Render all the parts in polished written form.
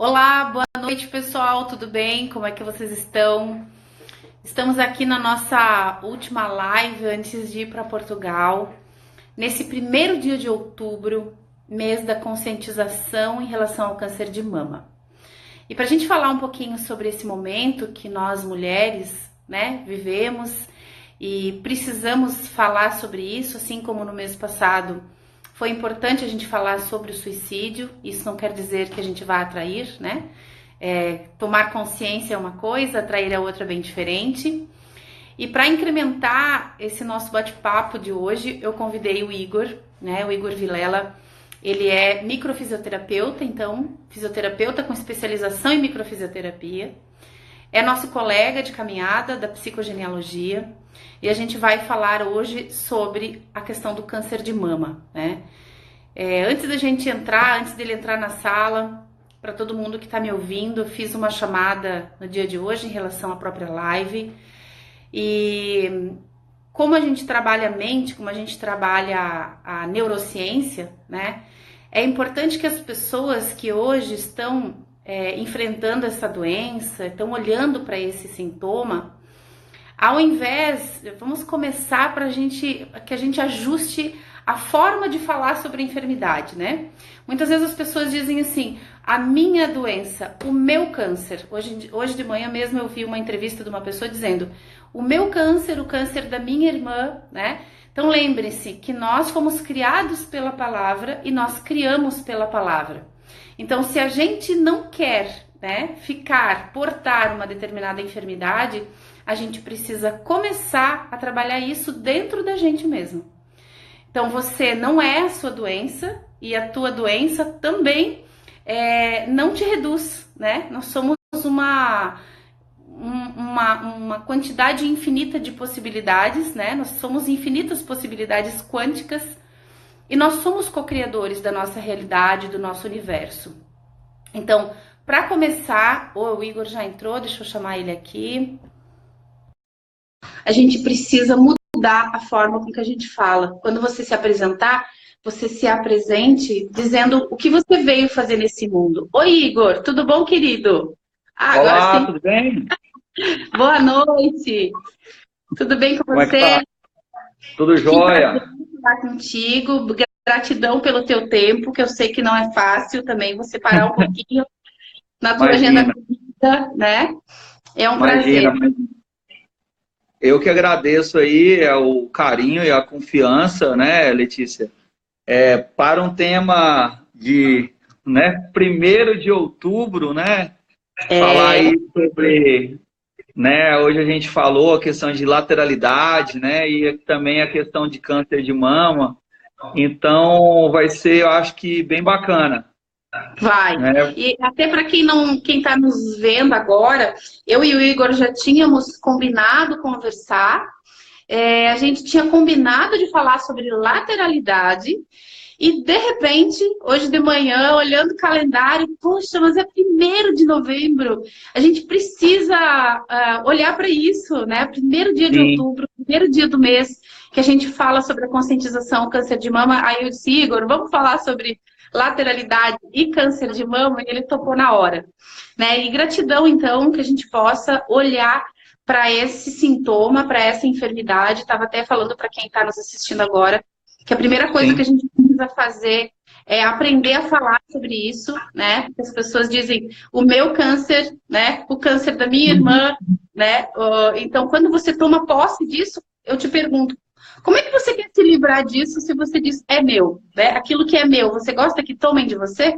Olá, boa noite pessoal, tudo bem? Como é que vocês estão? Estamos aqui na nossa última live antes de ir para Portugal, nesse primeiro dia de outubro, mês da conscientização em relação ao câncer de mama. E para a gente falar um pouquinho sobre esse momento que nós mulheres, vivemos e precisamos falar sobre isso, assim como no mês passado foi importante a gente falar sobre o suicídio. Isso não quer dizer que a gente vá atrair, né? Tomar consciência é uma coisa, atrair é outra bem diferente. E para incrementar esse nosso bate-papo de hoje, eu convidei o Igor, né? O Igor Vilela. Ele é microfisioterapeuta, então fisioterapeuta com especialização em microfisioterapia. É nosso colega de caminhada da psicogenealogia e a gente vai falar hoje sobre a questão do câncer de mama, né? Antes dele entrar na sala, para todo mundo que está me ouvindo, eu fiz uma chamada no dia de hoje em relação à própria live. E como a gente trabalha a mente, como a gente trabalha a neurociência, né? É importante que as pessoas que hoje estão enfrentando essa doença, estão olhando para esse sintoma, ao invés, vamos começar que a gente ajuste a forma de falar sobre a enfermidade, né? Muitas vezes as pessoas dizem assim, a minha doença, o meu câncer. Hoje de manhã mesmo eu vi uma entrevista de uma pessoa dizendo, o meu câncer, o câncer da minha irmã, né? Então lembre-se que nós fomos criados pela palavra e nós criamos pela palavra. Então se a gente não quer, né, portar uma determinada enfermidade, a gente precisa começar a trabalhar isso dentro da gente mesmo. Então você não é a sua doença e a tua doença também não te reduz, né? Nós somos uma quantidade infinita de possibilidades, né? Nós somos infinitas possibilidades quânticas e nós somos co-criadores da nossa realidade, do nosso universo. Então, para começar, o Igor já entrou, deixa eu chamar ele aqui. A gente precisa mudar a forma com que a gente fala. Quando você se apresentar, você se apresente dizendo o que você veio fazer nesse mundo. Oi, Igor, tudo bom, querido? Olá, sim. Tudo bem? Boa noite. Tudo bem com você? Como é que tá? Tudo jóia. Falar contigo. Gratidão pelo teu tempo, que eu sei que não é fácil também você parar um pouquinho na tua agenda, né? É um prazer. Eu que agradeço aí o carinho e a confiança, né, Letícia? Para um tema de, né, 1º de outubro, né? Falar aí sobre, né, hoje a gente falou a questão de lateralidade, né, e também a questão de câncer de mama. Então vai ser, eu acho que bem bacana. Vai. E até para quem está nos vendo agora, eu e o Igor já tínhamos combinado conversar. A gente tinha combinado de falar sobre lateralidade. E, de repente, hoje de manhã, olhando o calendário, poxa, mas é 1º de novembro. A gente precisa olhar para isso, né? 1º dia de outubro, 1º dia do mês, que a gente fala sobre a conscientização câncer de mama. Aí eu disse, Igor, vamos falar sobre lateralidade e câncer de mama? E ele topou na hora, né? E gratidão, então, que a gente possa olhar para esse sintoma, para essa enfermidade. Estava até falando para quem está nos assistindo agora, que a primeira coisa que a gente precisa fazer é aprender a falar sobre isso, né? As pessoas dizem, o meu câncer, né? O câncer da minha irmã, né? Então, quando você toma posse disso, eu te pergunto, como é que você quer se livrar disso se você diz, é meu, né? Aquilo que é meu, você gosta que tomem de você?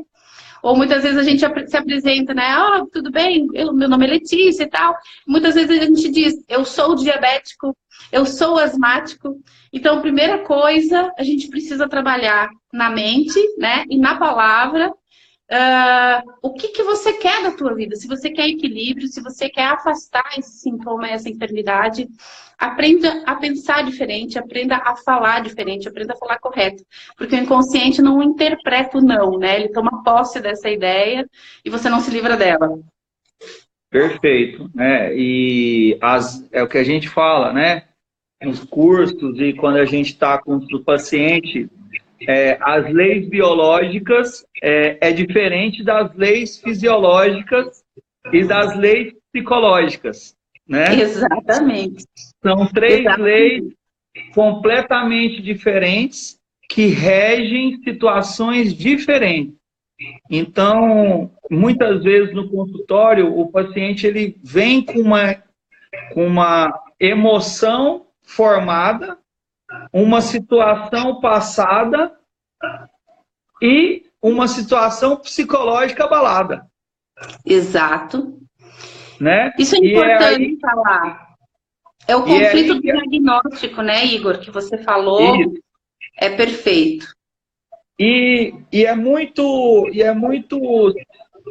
Ou muitas vezes a gente se apresenta, né? Ah, tudo bem, meu nome é Letícia e tal. Muitas vezes a gente diz, eu sou diabético, eu sou asmático. Então, primeira coisa, a gente precisa trabalhar na mente, né? E na palavra, o que você quer da tua vida? Se você quer equilíbrio, se você quer afastar esse sintoma, essa enfermidade, aprenda a pensar diferente, aprenda a falar diferente, aprenda a falar correto. Porque o inconsciente não interpreta o não, né? Ele toma posse dessa ideia e você não se livra dela. Perfeito, né? E é o que a gente fala, né? Nos cursos e quando a gente está com o paciente, as leis biológicas é diferente das leis fisiológicas e das leis psicológicas, né? Exatamente. São três leis Exatamente. completamente diferentes que regem situações diferentes. Então, muitas vezes no consultório, o paciente ele vem com uma emoção formada, uma situação passada e uma situação psicológica abalada. Exato. Né? Isso é importante falar. É o conflito do diagnóstico, né, Igor, que você falou. Isso. É perfeito. E é muito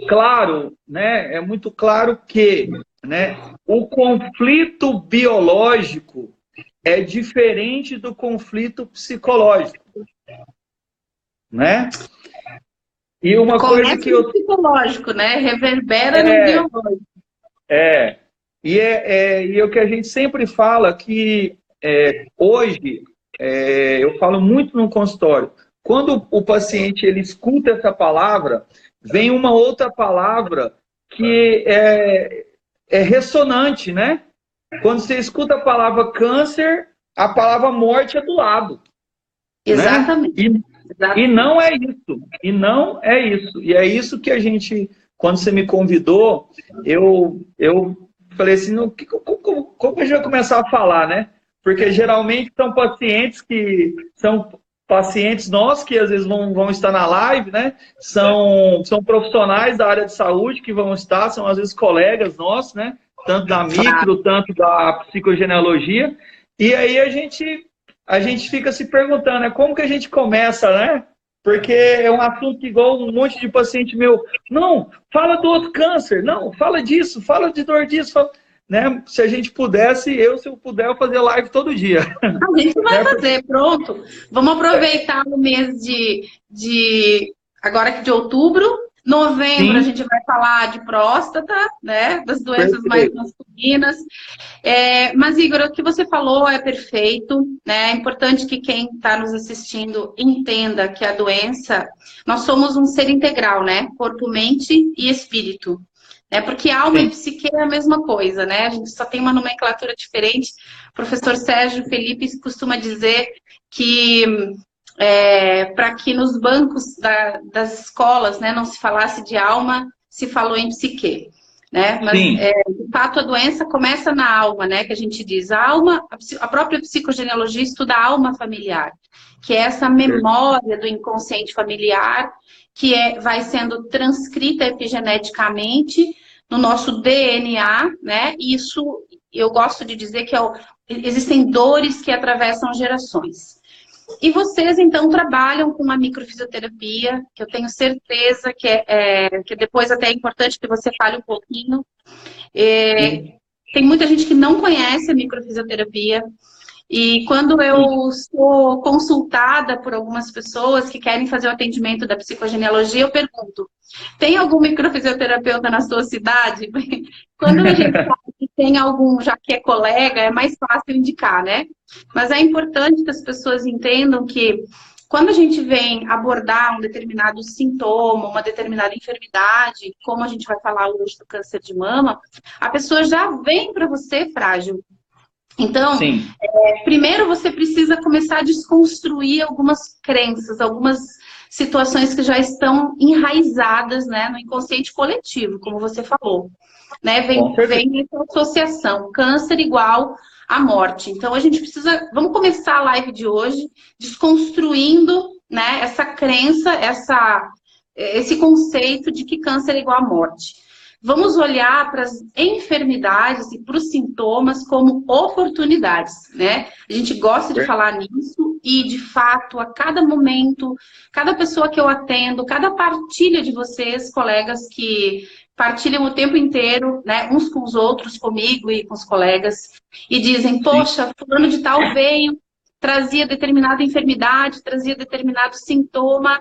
claro, né? É muito claro que, né, o conflito biológico é diferente do conflito psicológico, né? E uma coisa que o psicológico, né? Reverbera no biológico. E o que a gente sempre fala que hoje eu falo muito no consultório. Quando o paciente ele escuta essa palavra, vem uma outra palavra que é ressonante, né? Quando você escuta a palavra câncer, a palavra morte é do lado. Exatamente. Né? E não é isso. E não é isso. E é isso que a gente, quando você me convidou, eu falei assim, como a gente vai começar a falar, né? Porque geralmente são pacientes nossos que às vezes vão estar na live, né? São profissionais da área de saúde que vão estar, são às vezes colegas nossos, né? Tanto da micro, tanto da psicogenealogia. E aí a gente fica se perguntando, né? Como que a gente começa, né? Porque é um assunto que igual um monte de paciente meu, não, fala do outro câncer, não, fala disso, fala de dor disso, fala... Né? Se a gente pudesse, se eu puder, eu fazer live todo dia. A gente vai fazer, pronto. Vamos aproveitar o mês agora de outubro. Novembro, sim, a gente vai falar de próstata, né? Das doenças mais masculinas. Mas, Igor, o que você falou é perfeito, né? É importante que quem está nos assistindo entenda que a doença, nós somos um ser integral, né? Corpo, mente e espírito. Porque alma e psique é a mesma coisa, né? A gente só tem uma nomenclatura diferente. O professor Sérgio Felipe costuma dizer que para que nos bancos das escolas, né, não se falasse de alma, se falou em psique. Né? Mas, de fato, a doença começa na alma, né? Que a gente diz. A alma, a própria psicogenealogia estuda a alma familiar, que é essa memória do inconsciente familiar que vai sendo transcrita epigeneticamente no nosso DNA, né? E isso, eu gosto de dizer que existem dores que atravessam gerações. E vocês, então, trabalham com uma microfisioterapia, que eu tenho certeza que depois até é importante que você fale um pouquinho. Tem muita gente que não conhece a microfisioterapia. E quando eu sou consultada por algumas pessoas que querem fazer o atendimento da psicogenealogia, eu pergunto, tem algum microfisioterapeuta na sua cidade? Quando a gente sabe que tem algum, já que é colega, é mais fácil indicar, né? Mas é importante que as pessoas entendam que quando a gente vem abordar um determinado sintoma, uma determinada enfermidade, como a gente vai falar hoje do câncer de mama, a pessoa já vem para você frágil. Então, primeiro você precisa começar a desconstruir algumas crenças, algumas situações que já estão enraizadas, né, no inconsciente coletivo, como você falou. Né? Vem essa associação, câncer igual a morte. Então, a gente precisa... Vamos começar a live de hoje desconstruindo, né, essa crença, esse conceito de que câncer é igual a morte. Vamos olhar para as enfermidades e para os sintomas como oportunidades, né? A gente gosta de falar nisso e, de fato, a cada momento, cada pessoa que eu atendo, cada partilha de vocês, colegas que partilham o tempo inteiro, né, uns com os outros, comigo e com os colegas, e dizem, poxa, fulano de tal veio, trazia determinada enfermidade, trazia determinado sintoma,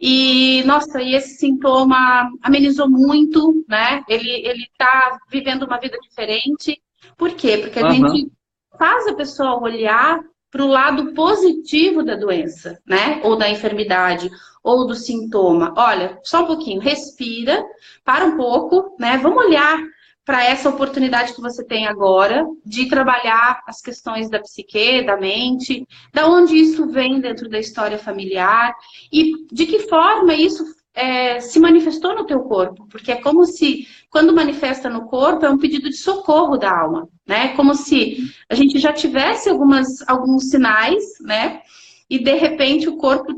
e, nossa, e esse sintoma amenizou muito, né? Ele tá vivendo uma vida diferente. Por quê? Porque a gente faz a pessoa olhar para o lado positivo da doença, né? Ou da enfermidade, ou do sintoma. Olha, só um pouquinho, respira, para um pouco, né? Vamos olhar para essa oportunidade que você tem agora de trabalhar as questões da psique, da mente, da onde isso vem dentro da história familiar e de que forma isso se manifestou no teu corpo, porque é como se, quando manifesta no corpo, é um pedido de socorro da alma, né? Como se a gente já tivesse alguns sinais, né? E de repente o corpo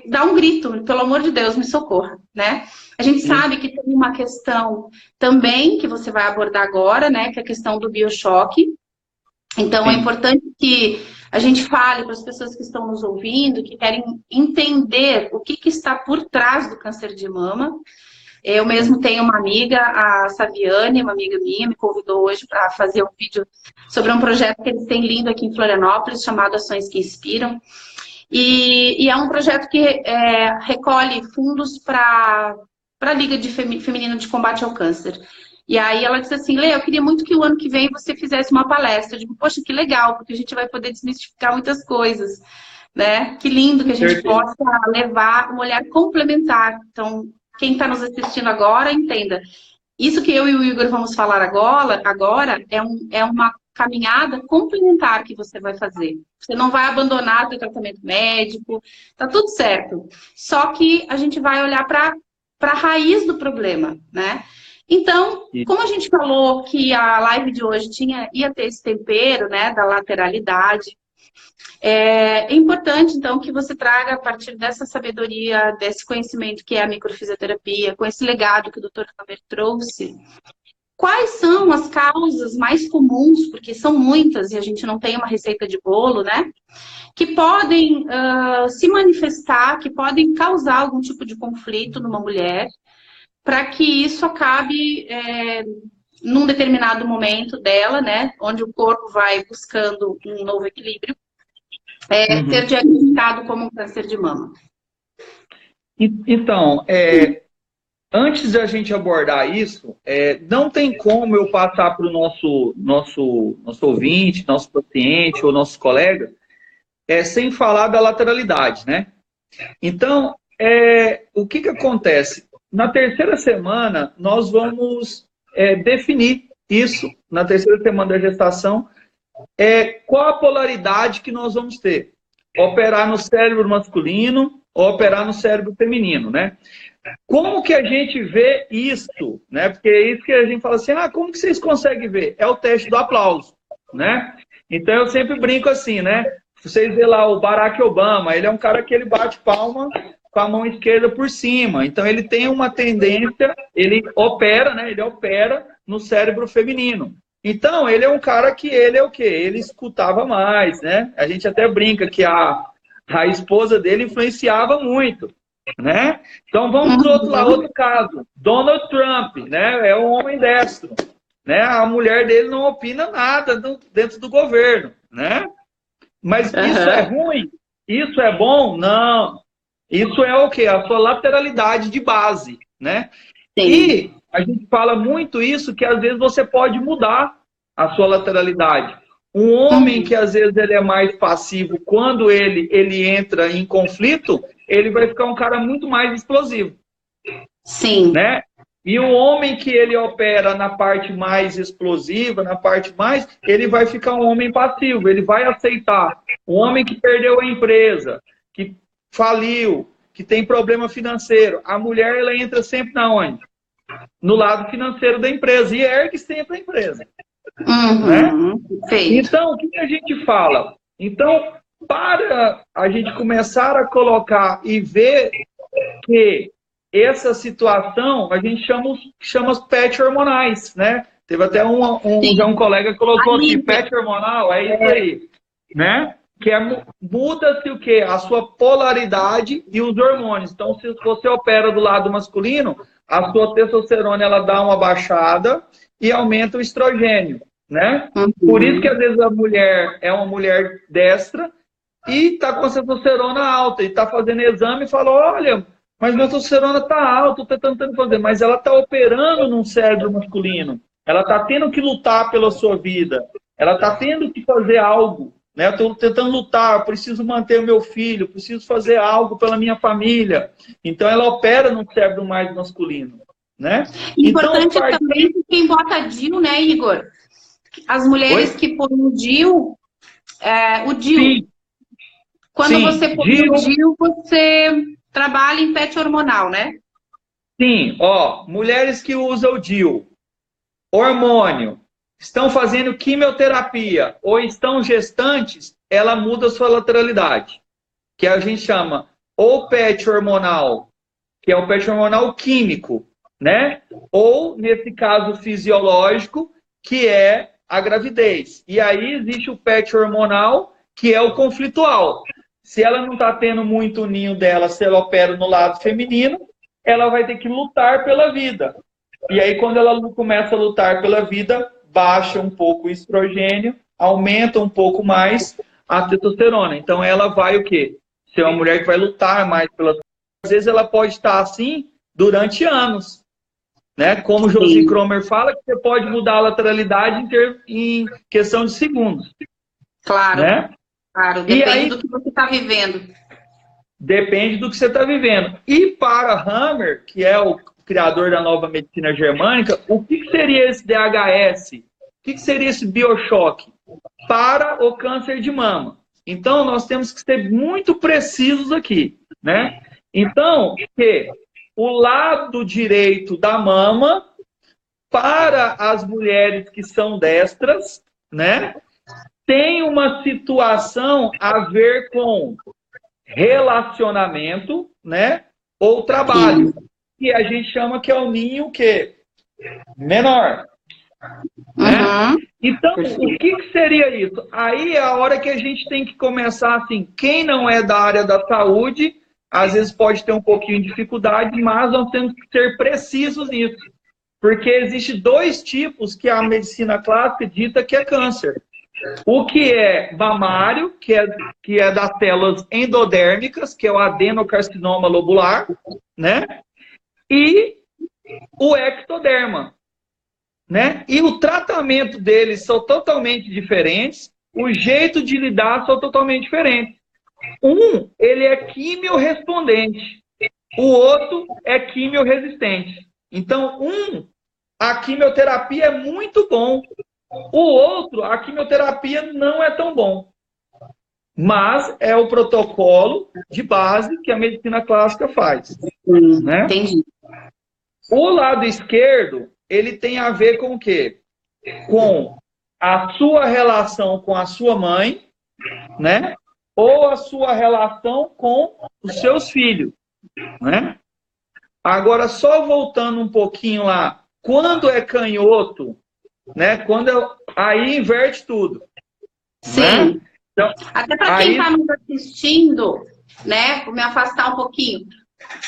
dá um grito, pelo amor de Deus, me socorra, né? A gente sabe que tem uma questão também que você vai abordar agora, né? Que é a questão do biochoque. Então, é importante que a gente fale para as pessoas que estão nos ouvindo, que querem entender o que está por trás do câncer de mama. Eu mesmo tenho uma amiga, a Saviane, uma amiga minha, me convidou hoje para fazer um vídeo sobre um projeto que eles têm lindo aqui em Florianópolis, chamado Ações que Inspiram. E é um projeto que recolhe fundos para a Liga Feminina de Combate ao Câncer. E aí ela disse assim, Lê, eu queria muito que o ano que vem você fizesse uma palestra. Eu digo, poxa, que legal, porque a gente vai poder desmistificar muitas coisas, né? Que lindo que a gente possa levar um olhar complementar. Então, quem está nos assistindo agora, entenda. Isso que eu e o Igor vamos falar agora é uma caminhada complementar que você vai fazer. Você não vai abandonar o seu tratamento médico, tá tudo certo. Só que a gente vai olhar para a raiz do problema, né? Então, como a gente falou que a live de hoje ia ter esse tempero, né, da lateralidade, é importante, então, que você traga, a partir dessa sabedoria, desse conhecimento que é a microfisioterapia, com esse legado que o Dr. Hammer trouxe, quais são as causas mais comuns, porque são muitas e a gente não tem uma receita de bolo, né? Que podem se manifestar, que podem causar algum tipo de conflito numa mulher, para que isso acabe num determinado momento dela, né? Onde o corpo vai buscando um novo equilíbrio, ser diagnosticado como um câncer de mama. Então, antes de a gente abordar isso, não tem como eu passar para o nosso ouvinte, nosso paciente ou nosso colega, sem falar da lateralidade, né? Então, o que acontece? Na terceira semana, nós vamos definir isso, na terceira semana da gestação, qual a polaridade que nós vamos ter. Operar no cérebro masculino ou operar no cérebro feminino, né? Como que a gente vê isso, né? Porque é isso que a gente fala assim, como que vocês conseguem ver? É o teste do aplauso, né? Então eu sempre brinco assim, né? Vocês vê lá o Barack Obama, ele é um cara que ele bate palma com a mão esquerda por cima. Então ele tem uma tendência, ele opera, né? Ele opera no cérebro feminino. Então ele é um cara que ele é o quê? Ele escutava mais, né? A gente até brinca que a esposa dele influenciava muito, né? Então vamos para outro caso. Donald Trump, né? É um homem destro, né? A mulher dele não opina nada dentro do governo, né? Mas isso é ruim? Isso é bom? Não. Isso é o quê? A sua lateralidade de base, né? Sim. E a gente fala muito isso, que às vezes você pode mudar a sua lateralidade. Um homem que às vezes ele é mais passivo, quando ele entra em conflito, ele vai ficar um cara muito mais explosivo. Sim. Né? E o homem que ele opera na parte mais explosiva, ele vai ficar um homem passivo, ele vai aceitar. Um homem que perdeu a empresa, que faliu, que tem problema financeiro, a mulher ela entra sempre na onde? No lado financeiro da empresa, e ergue sempre a empresa. Né? Então, o que a gente fala? Então, para a gente começar a colocar e ver que essa situação, a gente chama os PET hormonais, né? Teve até um colega que colocou aqui, PET hormonal, é isso aí, né? Que muda-se o quê? A sua polaridade e os hormônios. Então, se você opera do lado masculino, a sua testosterona ela dá uma baixada e aumenta o estrogênio, né? Por isso que às vezes a mulher é uma mulher destra e está com a testosterona alta e está fazendo exame e fala, olha, mas minha testosterona está alta, estou tentando fazer, mas ela está operando num cérebro masculino, ela está tendo que lutar pela sua vida, ela está tendo que fazer algo, né? Eu estou tentando lutar, preciso manter o meu filho, preciso fazer algo pela minha família. Então, ela opera no cérebro mais masculino, né? Importante Então, também que quem bota DIU, né, Igor? As mulheres Oi? que põem o DIU, o DIU. Sim, Quando sim. você põe o DIU, você trabalha em PET hormonal, né? Sim, ó, mulheres que usam o DIU, hormônio, estão fazendo quimioterapia ou estão gestantes, ela muda a sua lateralidade, que a gente chama ou PET hormonal, que é o PET hormonal químico, né? Ou, nesse caso fisiológico, que é a gravidez. E aí existe o PET hormonal, que é o conflitual. Se ela não está tendo muito o ninho dela, se ela opera no lado feminino, ela vai ter que lutar pela vida. E aí, quando ela começa a lutar pela vida, baixa um pouco o estrogênio, aumenta um pouco mais a testosterona. Então, ela vai o quê? Ser uma mulher que vai lutar mais pela... Às vezes, ela pode estar assim durante anos. Né? Como o Josi Cromer fala, que você pode mudar a lateralidade em questão de segundos. Claro, né? Claro. Depende do que você está vivendo. Depende do que você está vivendo. E para Hammer, que é o criador da nova medicina germânica, o que seria esse DHS? O que seria esse biochoque? Para o câncer de mama. Então, nós temos que ser muito precisos aqui. Né? Então, que o lado direito da mama, para as mulheres que são destras, né, tem uma situação a ver com relacionamento, né, ou trabalho, que a gente chama que é o ninho que menor. Né? Então, o que seria isso? Aí é a hora que a gente tem que começar assim, quem não é da área da saúde, às vezes pode ter um pouquinho de dificuldade, mas nós temos que ser precisos nisso. Porque existem dois tipos que a medicina clássica dita que é câncer. O que é mamário, que é das células endodérmicas, que é o adenocarcinoma lobular, né? E o ectoderma, né? E o tratamento deles são totalmente diferentes, o jeito de lidar são totalmente diferentes. Um, ele é quimiorrespondente, o outro é quimiorresistente. Então, a quimioterapia é muito bom, o outro, a quimioterapia não é tão bom. Mas é o protocolo de base que a medicina clássica faz. Né? Entendi. O lado esquerdo, ele tem a ver com o quê? Com a sua relação com a sua mãe, né? Ou a sua relação com os seus filhos. Né? Agora, só voltando um pouquinho lá, quando é canhoto, né? Aí inverte tudo. Sim. Né? Então, até para quem está nos assistindo, né? Vou me afastar um pouquinho.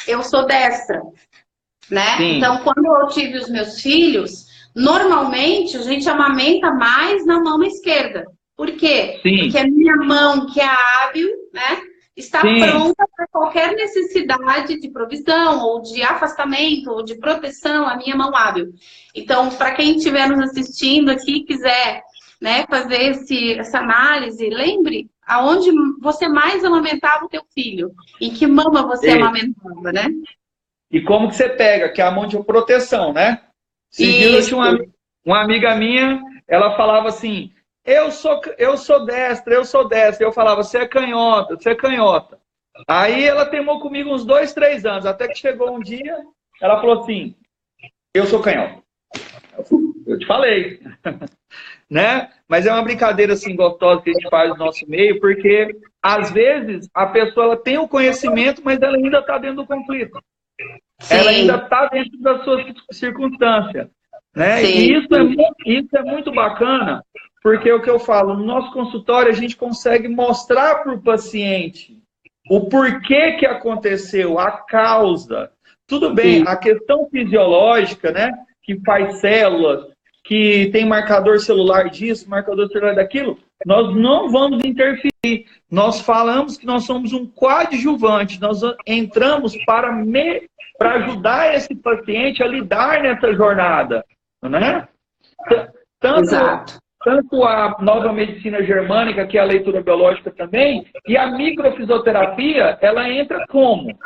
Eu sou destra, né? Sim. Então, quando eu tive os meus filhos, normalmente a gente amamenta mais na mão esquerda. Por quê? Sim. Porque a minha mão, que é hábil, né? Está pronta para qualquer necessidade de provisão, ou de afastamento, ou de proteção, a minha mão hábil. Então, para quem estiver nos assistindo aqui, quiser, né, fazer essa análise, lembre aonde você mais amamentava o teu filho, em que mama você amamentava, né? E como que você pega, que é a mão de proteção, né? Eu tinha uma amiga minha, ela falava assim, eu sou destra. Eu falava, você é canhota. Aí ela teimou comigo uns 2, 3 anos, até que chegou um dia, ela falou assim, eu sou canhota. Eu te falei. Né? Mas é uma brincadeira assim gostosa que a gente faz no nosso meio, porque às vezes a pessoa ela tem o conhecimento, mas ela ainda está dentro do conflito. Sim. Ela ainda está dentro da sua circunstância. Né? E isso é muito bacana, porque é o que eu falo, no nosso consultório a gente consegue mostrar para o paciente o porquê que aconteceu, a causa. Tudo bem, a questão fisiológica, né, que faz células, que tem marcador celular disso, marcador celular daquilo, nós não vamos interferir. Nós falamos que nós somos um coadjuvante, nós entramos para ajudar esse paciente a lidar nessa jornada. Né? tanto a nova medicina germânica, que é a leitura biológica também, e a microfisioterapia, ela entra como?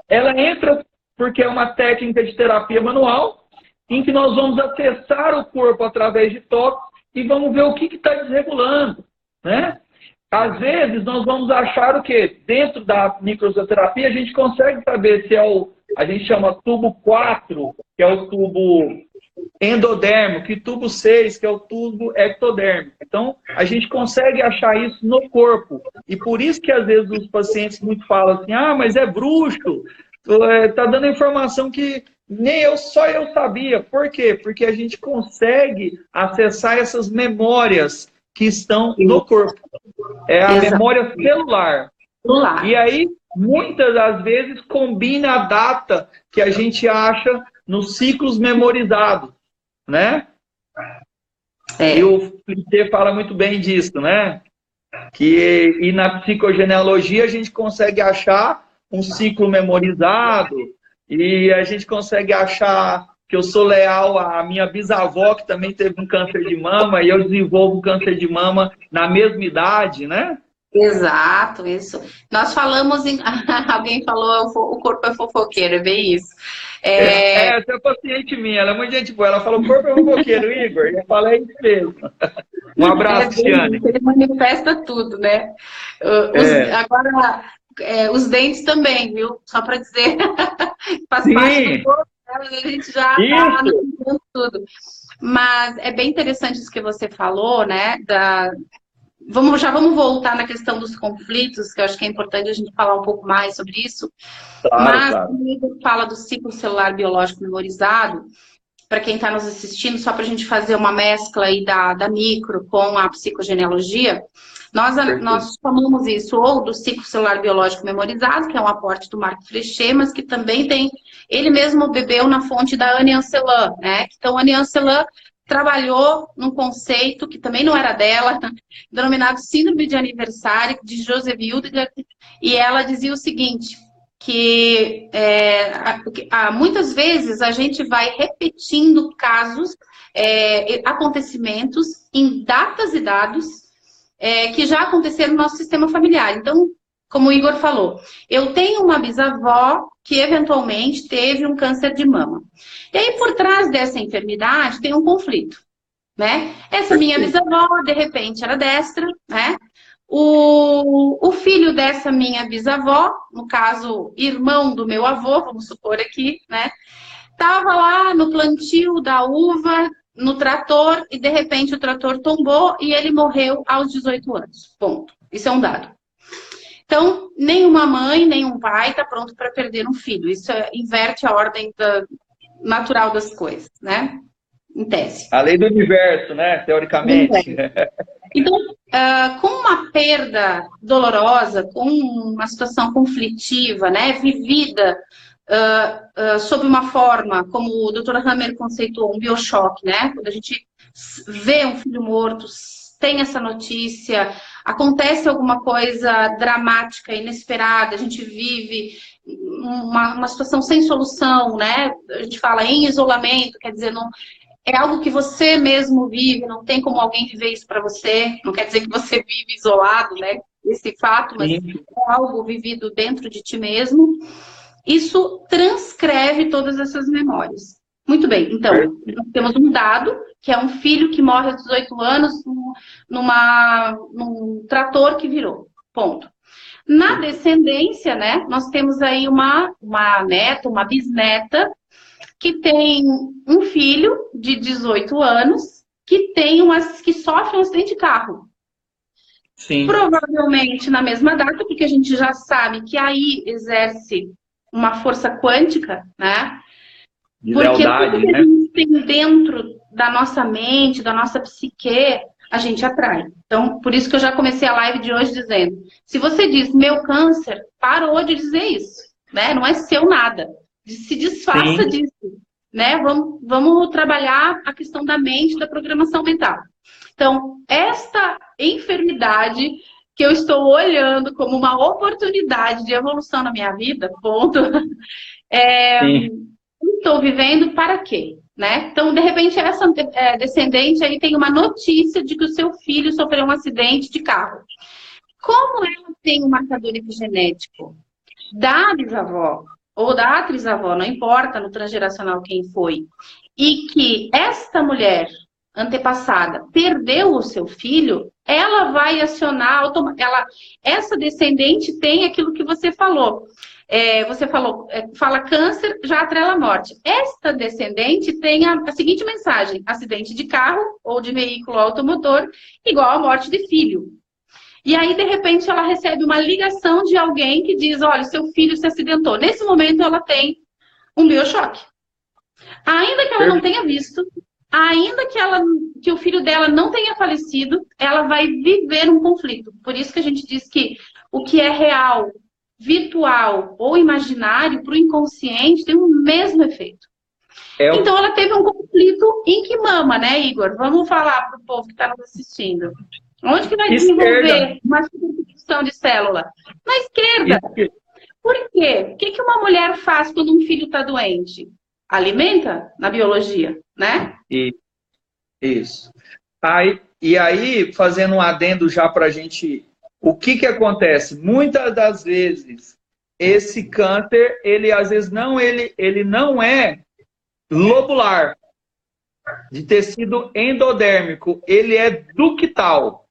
Ela entra porque é uma técnica de terapia manual, em que nós vamos acessar o corpo através de toques e vamos ver o que está desregulando, né? Às vezes, nós vamos achar o quê? Dentro da microfisioterapia, a gente consegue saber se é a gente chama tubo 4, que é o tubo endodérmico, e tubo 6, que é o tubo ectodérmico. Então, a gente consegue achar isso no corpo. E por isso que, às vezes, os pacientes muito falam assim, ah, mas é bruxo, tá dando informação que nem eu, só eu sabia. Por quê? Porque a gente consegue acessar essas memórias que estão no corpo. É a memória celular. E aí, muitas das vezes, combina a data que a gente acha nos ciclos memorizados, né? E o Flitter fala muito bem disso, né? E na psicogenealogia a gente consegue achar um ciclo memorizado e a gente consegue achar que eu sou leal à minha bisavó, que também teve um câncer de mama, e eu desenvolvo um câncer de mama na mesma idade, né? Exato, isso. Nós falamos em... Alguém falou, o corpo é fofoqueiro, é bem isso. Essa é a paciente minha, ela é muito gente boa. Ela falou, o corpo é fofoqueiro, Igor. Eu falei isso mesmo. Um abraço, Tiane. Ele manifesta tudo, né? Agora, os dentes também, viu? Só para dizer, faz parte do corpo, né? A gente já está no tudo. Mas é bem interessante isso que você falou, né? Já vamos voltar na questão dos conflitos, que eu acho que é importante a gente falar um pouco mais sobre isso. Mas, quando fala do ciclo celular biológico memorizado, para quem está nos assistindo, só para a gente fazer uma mescla aí da micro com a psicogenealogia, nós chamamos isso ou do ciclo celular biológico memorizado, que é um aporte do Marc Frechet, mas que também tem, ele mesmo bebeu na fonte da Anne Ancelan, né? Então, Anne Ancelan trabalhou num conceito que também não era dela, denominado síndrome de aniversário, de Joseph Hildegard, e ela dizia o seguinte, que muitas vezes a gente vai repetindo casos, acontecimentos em datas e dados que já aconteceram no nosso sistema familiar. Então, como o Igor falou, eu tenho uma bisavó que eventualmente teve um câncer de mama. E aí, por trás dessa enfermidade, tem um conflito, né? Essa minha bisavó, de repente, era destra, né? O filho dessa minha bisavó, no caso, irmão do meu avô, vamos supor aqui, né? Estava lá no plantio da uva, no trator, e de repente o trator tombou e ele morreu aos 18 anos. Ponto. Isso é um dado. Então, nenhuma mãe, nenhum pai está pronto para perder um filho. Isso inverte a ordem natural das coisas, né? Em tese. A lei do universo, né? Teoricamente. Então, com uma perda dolorosa, com uma situação conflitiva, né? Vivida sob uma forma, como o Dr. Hammer conceituou, um biochoque, né? Quando a gente vê um filho morto, tem essa notícia, acontece alguma coisa dramática, inesperada, a gente vive uma situação sem solução, né? A gente fala em isolamento, quer dizer, não, é algo que você mesmo vive, não tem como alguém viver isso para você, não quer dizer que você vive isolado, né? Esse fato, mas é algo vivido dentro de ti mesmo. Isso transcreve todas essas memórias. Muito bem, então, nós temos um dado, que é um filho que morre aos 18 anos num trator que virou. Ponto. Na descendência, né, nós temos aí uma neta, uma bisneta, que tem um filho de 18 anos que sofre um acidente de carro. Sim. Provavelmente na mesma data, porque a gente já sabe que aí exerce uma força quântica, né? De lealdade, porque tudo que a gente tem dentro da nossa mente, da nossa psique, a gente atrai. Então, por isso que eu já comecei a live de hoje dizendo, se você diz meu câncer, parou de dizer isso, né? Não é seu nada. Se desfaça disso, né? Vamos trabalhar a questão da mente, da programação mental. Então, esta enfermidade que eu estou olhando como uma oportunidade de evolução na minha vida, ponto, estou vivendo para quê? né? Então, de repente, essa descendente aí tem uma notícia de que o seu filho sofreu um acidente de carro. Como ela tem um marcador epigenético da bisavó ou da trisavó, não importa no transgeracional quem foi, e que esta mulher antepassada perdeu o seu filho, ela vai acionar, essa descendente tem aquilo que você falou. Você falou, fala câncer, já atrela a morte. Esta descendente tem a seguinte mensagem: acidente de carro ou de veículo automotor igual a morte de filho. E aí, de repente, ela recebe uma ligação de alguém que diz: olha, seu filho se acidentou. Nesse momento, ela tem um biochoque. Ainda que ela não tenha visto, ainda que o filho dela não tenha falecido, ela vai viver um conflito. Por isso que a gente diz que o que é real, virtual ou imaginário, para o inconsciente, tem o mesmo efeito. Então, ela teve um conflito em que mama, né, Igor? Vamos falar para o povo que está nos assistindo. Onde que vai desenvolver uma substituição de célula? Na esquerda. Por quê? O que uma mulher faz quando um filho está doente? Alimenta na biologia, né? Isso. E aí, fazendo um adendo já para a gente... O que acontece? Muitas das vezes, esse câncer, ele às vezes não, ele não é lobular, de tecido endodérmico, ele é ductal.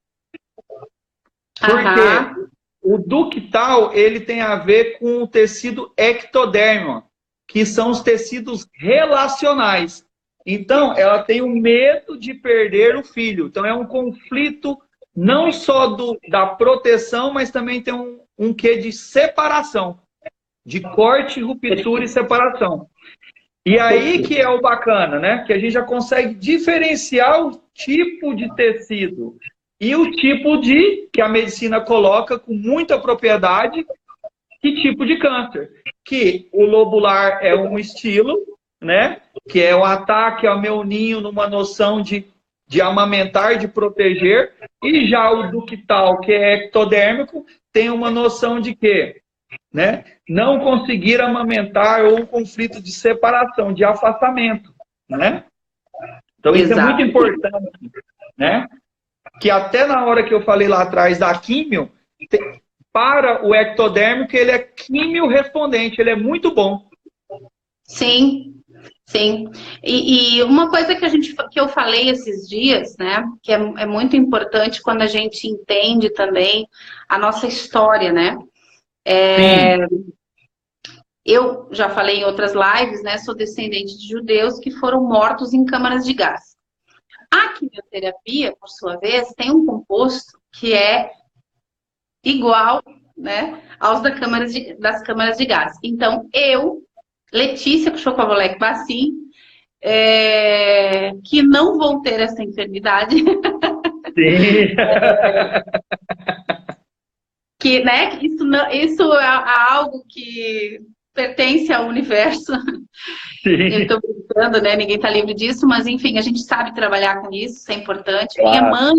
Porque o ductal, ele tem a ver com o tecido ectodérmico, que são os tecidos relacionais. Então, ela tem o medo de perder o filho. Então, é um conflito não só da proteção, mas também tem um quê de separação, de corte, ruptura e separação. E aí que é o bacana, né? Que a gente já consegue diferenciar o tipo de tecido e o tipo que a medicina coloca com muita propriedade, que tipo de câncer. Que o lobular é um estilo, né? Que é o ataque ao meu ninho numa noção de amamentar, de proteger. E já o ductal, que é ectodérmico, tem uma noção de quê? Né? Não conseguir amamentar ou um conflito de separação, de afastamento, né? Então isso é muito importante, né? Que até na hora que eu falei lá atrás da químio, para o ectodérmico ele é químio respondente, ele é muito bom. Sim, sim. E uma coisa que eu falei esses dias, né? Que é muito importante quando a gente entende também a nossa história, né? Eu já falei em outras lives, né? Sou descendente de judeus que foram mortos em câmaras de gás. A quimioterapia, por sua vez, tem um composto que é igual, né, aos das câmaras de gás. Então, Letícia Chocobolec Bassim, que não vou ter essa enfermidade. Sim. Que, né, isso é algo que pertence ao universo. Sim. Eu estou brincando, né? Ninguém está livre disso, mas enfim, a gente sabe trabalhar com isso, isso é importante. Claro. Minha mãe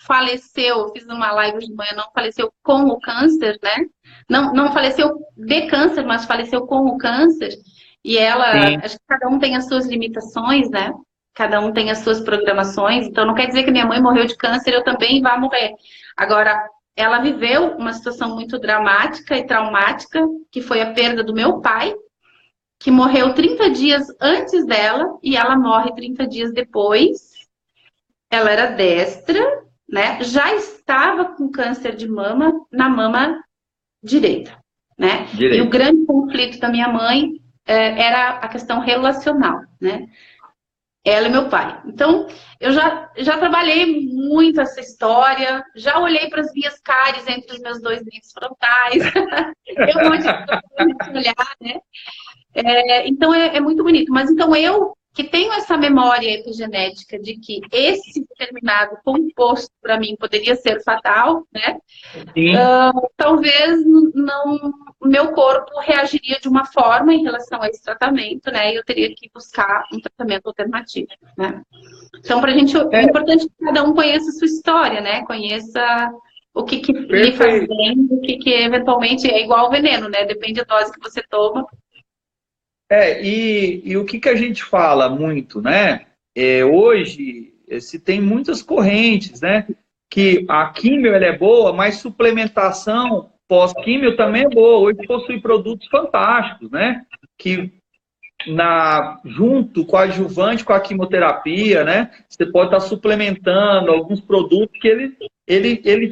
faleceu, fiz uma live de manhã, não faleceu com o câncer, né? Não faleceu de câncer, mas faleceu com o câncer. E ela, sim, acho que cada um tem as suas limitações, né? Cada um tem as suas programações. Então não quer dizer que minha mãe morreu de câncer, eu também vá morrer. Agora, ela viveu uma situação muito dramática e traumática, que foi a perda do meu pai, que morreu 30 dias antes dela, e ela morre 30 dias depois. Ela era destra, né? Já estava com câncer de mama na mama direita, né? E o grande conflito da minha mãe era a questão relacional, né? Ela e meu pai. Então, eu já trabalhei muito essa história, já olhei para as minhas cáries entre os meus dois dentes frontais. Eu não de olhar, né? Então, é muito bonito. Mas, então, eu que tenho essa memória epigenética de que esse determinado composto, para mim, poderia ser fatal, né? Talvez o meu corpo reagiria de uma forma em relação a esse tratamento, né? E eu teria que buscar um tratamento alternativo, né? Então, para a gente, é importante que cada um conheça a sua história, né? Conheça o que lhe faz bem, o que eventualmente é igual ao veneno, né? Depende da dose que você toma. E o que a gente fala muito, né? Hoje se tem muitas correntes, né? Que a químio ela é boa, mas suplementação pós-químio também é boa. Hoje possui produtos fantásticos, né? Que junto com a adjuvante, com a quimioterapia, né? Você pode estar suplementando alguns produtos que ele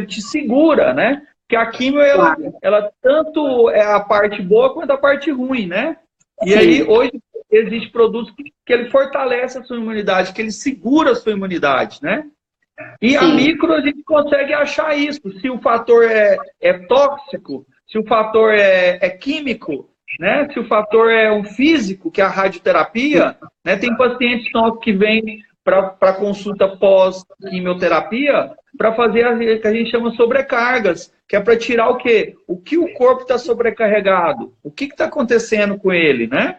te segura, né? Porque a quimio, ela tanto é a parte boa quanto a parte ruim, né? E Sim. aí, hoje, existem produtos que ele fortalece a sua imunidade, que ele segura a sua imunidade, né? E Sim. A micro, a gente consegue achar isso. Se o fator é tóxico, se o fator é químico, né? Se o fator é um físico, que é a radioterapia, né? Tem pacientes nossos que vêm para consulta pós-quimioterapia para fazer o que a gente chama sobrecargas, que é para tirar o quê? O que o corpo está sobrecarregado, o que está acontecendo com ele, né?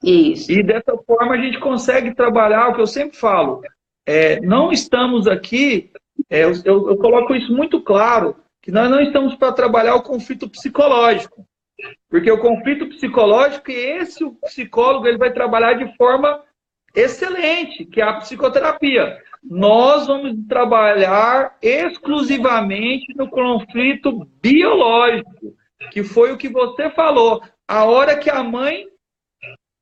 Isso. E dessa forma a gente consegue trabalhar, o que eu sempre falo, não estamos aqui, eu coloco isso muito claro, que nós não estamos para trabalhar o conflito psicológico. Porque o conflito psicológico, o psicólogo ele vai trabalhar de forma excelente, que é a psicoterapia. Nós vamos trabalhar exclusivamente no conflito biológico, que foi o que você falou. A hora que a mãe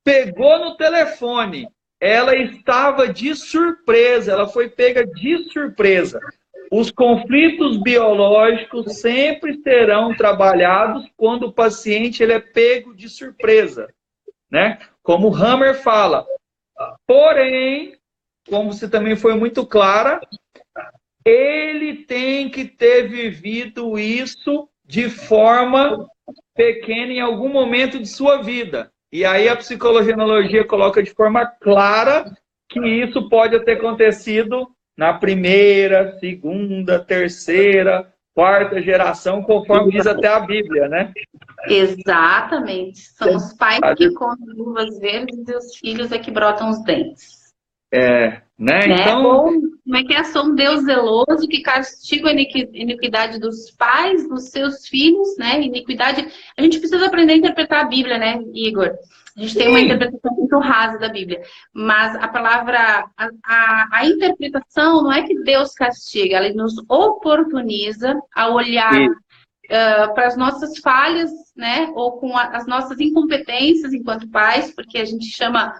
pegou no telefone, ela estava de surpresa, ela foi pega de surpresa. Os conflitos biológicos sempre serão trabalhados quando o paciente ele é pego de surpresa, né? Como o Hammer fala. Porém, como você também foi muito clara, ele tem que ter vivido isso de forma pequena em algum momento de sua vida. E aí a psicologia coloca de forma clara que isso pode ter acontecido na primeira, segunda, terceira, quarta geração, conforme diz até a Bíblia, né? Exatamente. São os pais que comem uvas verdes e os filhos é que brotam os dentes. Né? Então... Ou, como é que é? Sou um Deus zeloso que castiga a iniquidade dos pais, dos seus filhos, né? Iniquidade... A gente precisa aprender a interpretar a Bíblia, né, Igor? A gente tem uma interpretação muito rasa da Bíblia. Mas a palavra... A interpretação não é que Deus castiga, ela nos oportuniza a olhar... para as nossas falhas, né? Ou com as nossas incompetências enquanto pais, porque a gente chama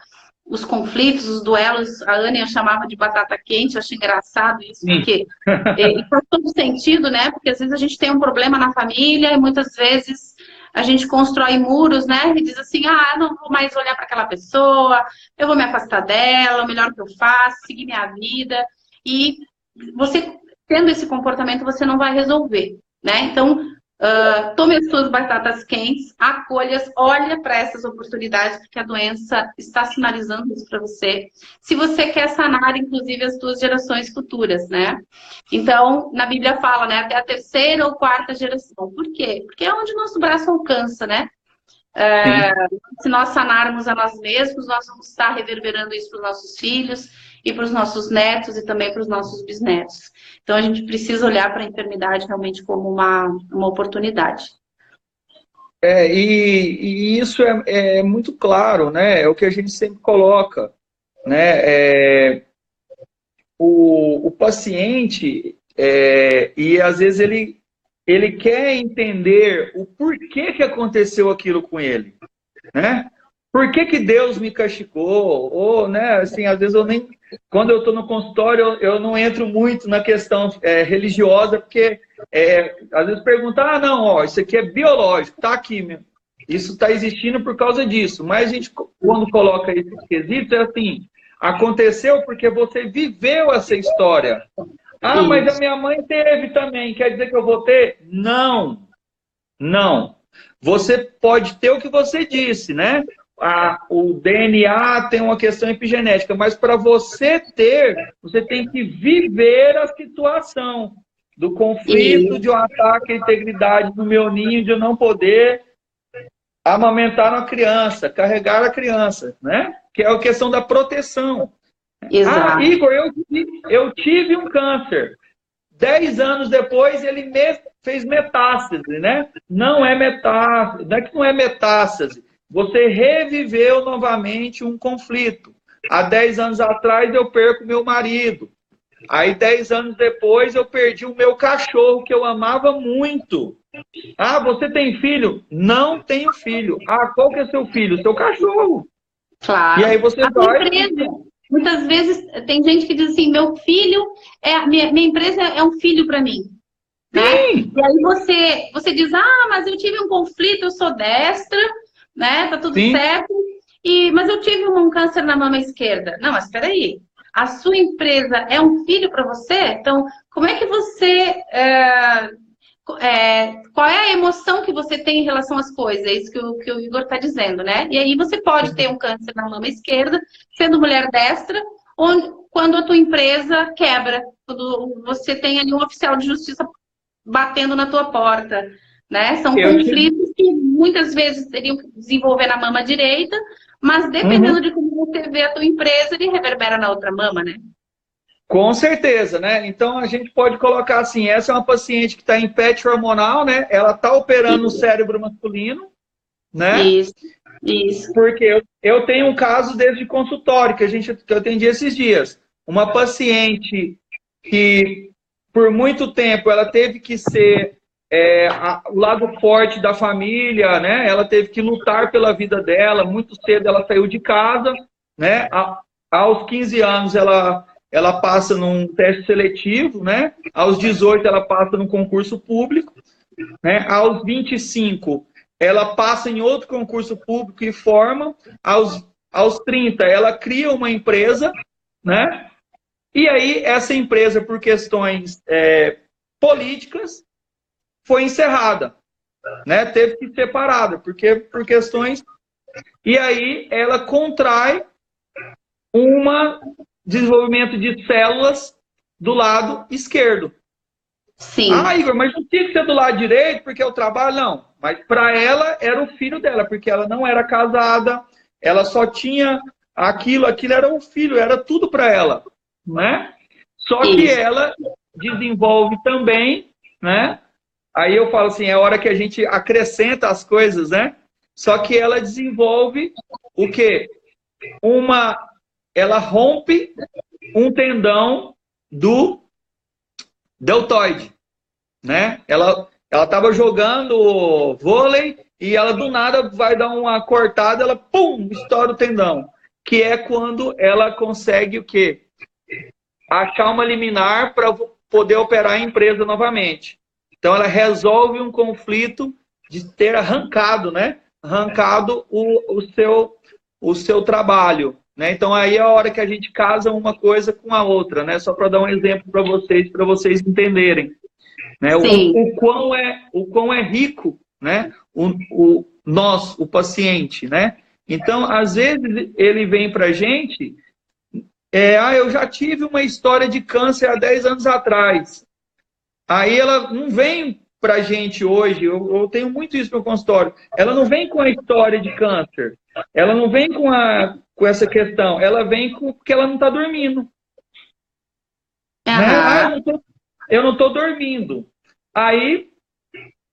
os conflitos, os duelos, a Ania chamava de batata quente, eu acho engraçado isso, porque faz todo sentido, né? Porque às vezes a gente tem um problema na família e muitas vezes a gente constrói muros, né? E diz assim, não vou mais olhar para aquela pessoa, eu vou me afastar dela, o melhor que eu faço, seguir minha vida. E você, tendo esse comportamento, você não vai resolver, né? Então, tome as suas batatas quentes, acolha-as, olha para essas oportunidades, porque a doença está sinalizando isso para você. Se você quer sanar, inclusive, as suas gerações futuras, né? Então, na Bíblia fala, né? Até a terceira ou quarta geração. Por quê? Porque é onde o nosso braço alcança, né? Se nós sanarmos a nós mesmos, nós vamos estar reverberando isso para os nossos filhos e para os nossos netos e também para os nossos bisnetos. Então, a gente precisa olhar para a enfermidade realmente como uma oportunidade. E isso é muito claro, né? É o que a gente sempre coloca, né? O paciente, e às vezes ele quer entender o porquê que aconteceu aquilo com ele, né? Por que Deus me castigou? Ou, né, assim, às vezes quando eu estou no consultório, eu não entro muito na questão religiosa, porque às vezes perguntam, não, ó, isso aqui é biológico, tá aqui mesmo. Isso está existindo por causa disso. Mas a gente, quando coloca esses quesitos, é assim, aconteceu porque você viveu essa história. Mas a minha mãe teve também, quer dizer que eu vou ter? Não. Não. Você pode ter o que você disse, né? O DNA tem uma questão epigenética, mas para você ter, você tem que viver a situação do conflito, de um ataque à integridade do meu ninho, de eu não poder amamentar uma criança, carregar a criança, né? Que é a questão da proteção. Exato. Igor, eu tive um câncer. 10 anos depois, ele fez metástase, né? Não é metástase, não é que não é metástase. você reviveu novamente um conflito. Há 10 anos atrás eu perco meu marido. Aí 10 anos depois eu perdi o meu cachorro, que eu amava muito. Ah, você tem filho? Não tenho filho. Ah, qual que é seu filho? Seu cachorro. E aí Claro. você A tua vai... empresa, muitas vezes tem gente que diz assim, meu filho, minha empresa é um filho para mim, né? Sim, E aí você diz, ah, mas eu tive um conflito, eu sou destra, né? Tá tudo sim. certo, mas eu tive um câncer na mama esquerda. Não, mas espera aí. A sua empresa é um filho para você? Então, como é que você qual é a emoção que você tem em relação às coisas? É isso que o Igor está dizendo, né? E aí você pode ter um câncer na mama esquerda, sendo mulher destra, quando a tua empresa quebra, quando você tem ali um oficial de justiça batendo na tua porta, né? São Eu tive... conflitos que muitas vezes teriam que desenvolver na mama direita, mas dependendo Uhum. de como você vê a tua empresa, ele reverbera na outra mama, né? Com certeza, né? Então a gente pode colocar assim, essa é uma paciente que está em PET hormonal, né? Ela está operando o cérebro masculino, né? Isso, isso. Porque eu tenho um caso desde consultório que eu atendi esses dias. Uma paciente que por muito tempo ela teve que ser o lado forte da família, né? Ela teve que lutar pela vida dela. Muito cedo ela saiu de casa, né? Aos 15 anos ela passa num teste seletivo, né? Aos 18 ela passa num concurso público, né? Aos 25 ela passa em outro concurso público e forma. Aos 30 ela cria uma empresa, né? E aí essa empresa, por questões políticas, foi encerrada, né? Teve que ser separada, porque por questões... E aí ela contrai um desenvolvimento de células do lado esquerdo. Ah, Sim. Igor, mas não tinha que ser do lado direito porque eu trabalho? Não, mas para ela era o filho dela, porque ela não era casada, ela só tinha aquilo era um filho, era tudo para ela, né? Só que Isso. ela desenvolve também, né? Aí eu falo assim, é hora que a gente acrescenta as coisas, né? Só que ela desenvolve o quê? Ela rompe um tendão do deltoide, né? Ela estava jogando vôlei e ela do nada vai dar uma cortada, ela pum, estoura o tendão, que é quando ela consegue o quê? Achar uma liminar para poder operar a empresa novamente. Então ela resolve um conflito de ter arrancado, né? Arrancado o seu trabalho, né? Então aí é a hora que a gente casa uma coisa com a outra, né? Só para dar um exemplo para vocês entenderem, né? Sim. O quão é rico, né? O paciente, né? Então, às vezes, ele vem para a gente, eu já tive uma história de câncer há 10 anos atrás. Aí ela não vem para a gente hoje, eu tenho muito isso no meu consultório, ela não vem com a história de câncer, ela não vem com essa questão, ela vem porque ela não está dormindo. Né? Ah, Aham. eu não estou dormindo. Aí,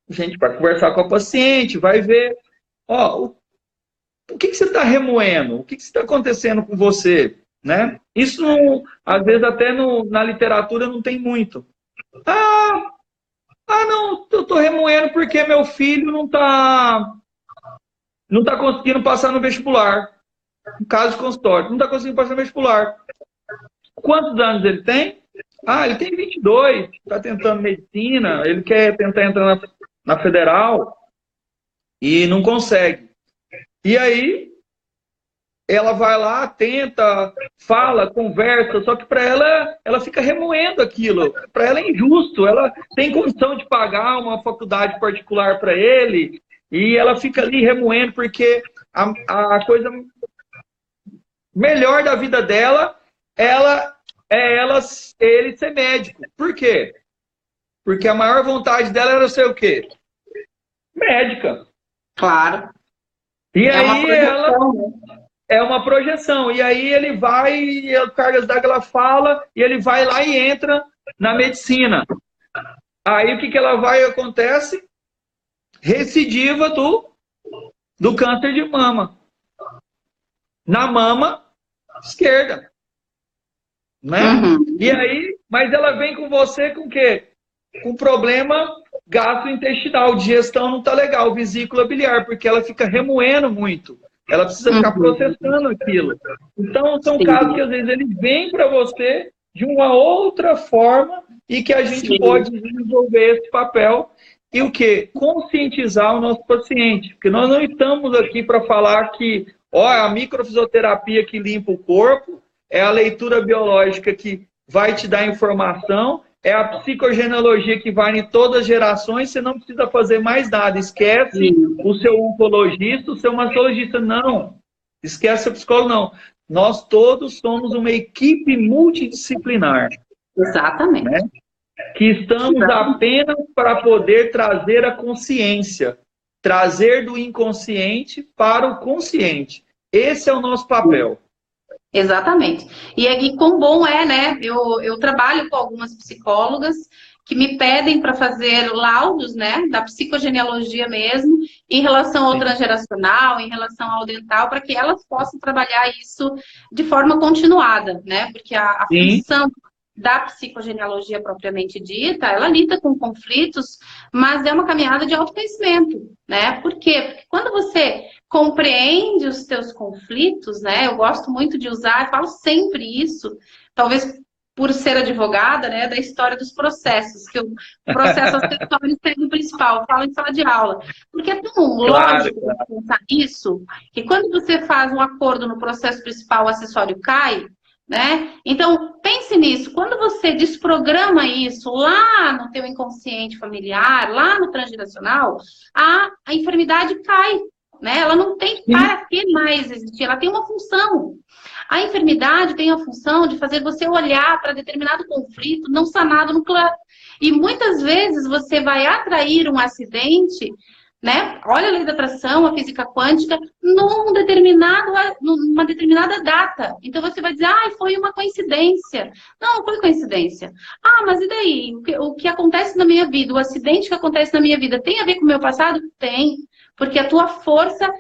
a gente vai conversar com a paciente, vai ver, ó, o que você está remoendo? O que está acontecendo com você? Né? Isso, às vezes, até na literatura não tem muito. Não, eu estou remoendo porque meu filho não tá conseguindo passar no vestibular. No caso de consultório, não está conseguindo passar no vestibular. Quantos anos ele tem? Ele tem 22, está tentando medicina, ele quer tentar entrar na federal e não consegue. E aí, ela vai lá, tenta, fala, conversa, só que para ela fica remoendo aquilo. Para ela é injusto, ela tem condição de pagar uma faculdade particular para ele e ela fica ali remoendo porque a coisa melhor da vida dela ele ser médico. Por quê? Porque a maior vontade dela era ser o quê? Médica. Claro. E É uma aí ela projeção, né? é uma projeção. E aí ele vai, e o Carlos d'Água ela fala, e ele vai lá e entra na medicina. Aí o que ela vai acontece? Recidiva do câncer de mama. Na mama esquerda. Né? Uhum. E aí, mas ela vem com você com o quê? Com problema gastrointestinal, digestão não tá legal, vesícula biliar, porque ela fica remoendo muito. Ela precisa ficar processando aquilo. Então, são casos que às vezes eles vêm para você de uma outra forma e que a gente pode desenvolver esse papel e o quê? Conscientizar o nosso paciente. Porque nós não estamos aqui para falar que a microfisioterapia que limpa o corpo, é a leitura biológica que vai te dar informação, é a psicogenealogia que vai em todas as gerações, você não precisa fazer mais nada. Esquece o seu oncologista, o seu mastologista. Não. Esquece o psicólogo, não. Nós todos somos uma equipe multidisciplinar. Exatamente. Né? Que estamos apenas para poder trazer a consciência. Trazer do inconsciente para o consciente. Esse é o nosso papel. Exatamente. E quão bom é, né? Eu trabalho com algumas psicólogas que me pedem para fazer laudos, né, da psicogenealogia mesmo, em relação ao transgeracional, em relação ao dental, para que elas possam trabalhar isso de forma continuada, né? Porque a função da psicogenealogia propriamente dita, ela lida com conflitos, mas é uma caminhada de autoconhecimento, né? Por quê? Porque quando você compreende os teus conflitos, né? Eu gosto muito de usar, eu falo sempre isso, talvez por ser advogada, né, da história dos processos, que o processo acessório é o principal, eu falo em sala de aula. Porque é tão lógico pensar isso, que quando você faz um acordo no processo principal, o acessório cai, né? Então, pense nisso. Quando você desprograma isso lá no teu inconsciente familiar, lá no transgeracional, a enfermidade cai, né? Ela não tem para que mais existir, ela tem uma função. A enfermidade tem a função de fazer você olhar para determinado conflito não sanado no clã. E muitas vezes você vai atrair um acidente, né? Olha a lei da atração, a física quântica, numa determinada data. Então você vai dizer, foi uma coincidência. Não foi coincidência. Mas e daí? O que acontece na minha vida, o acidente que acontece na minha vida, tem a ver com o meu passado? Tem. Porque a tua força,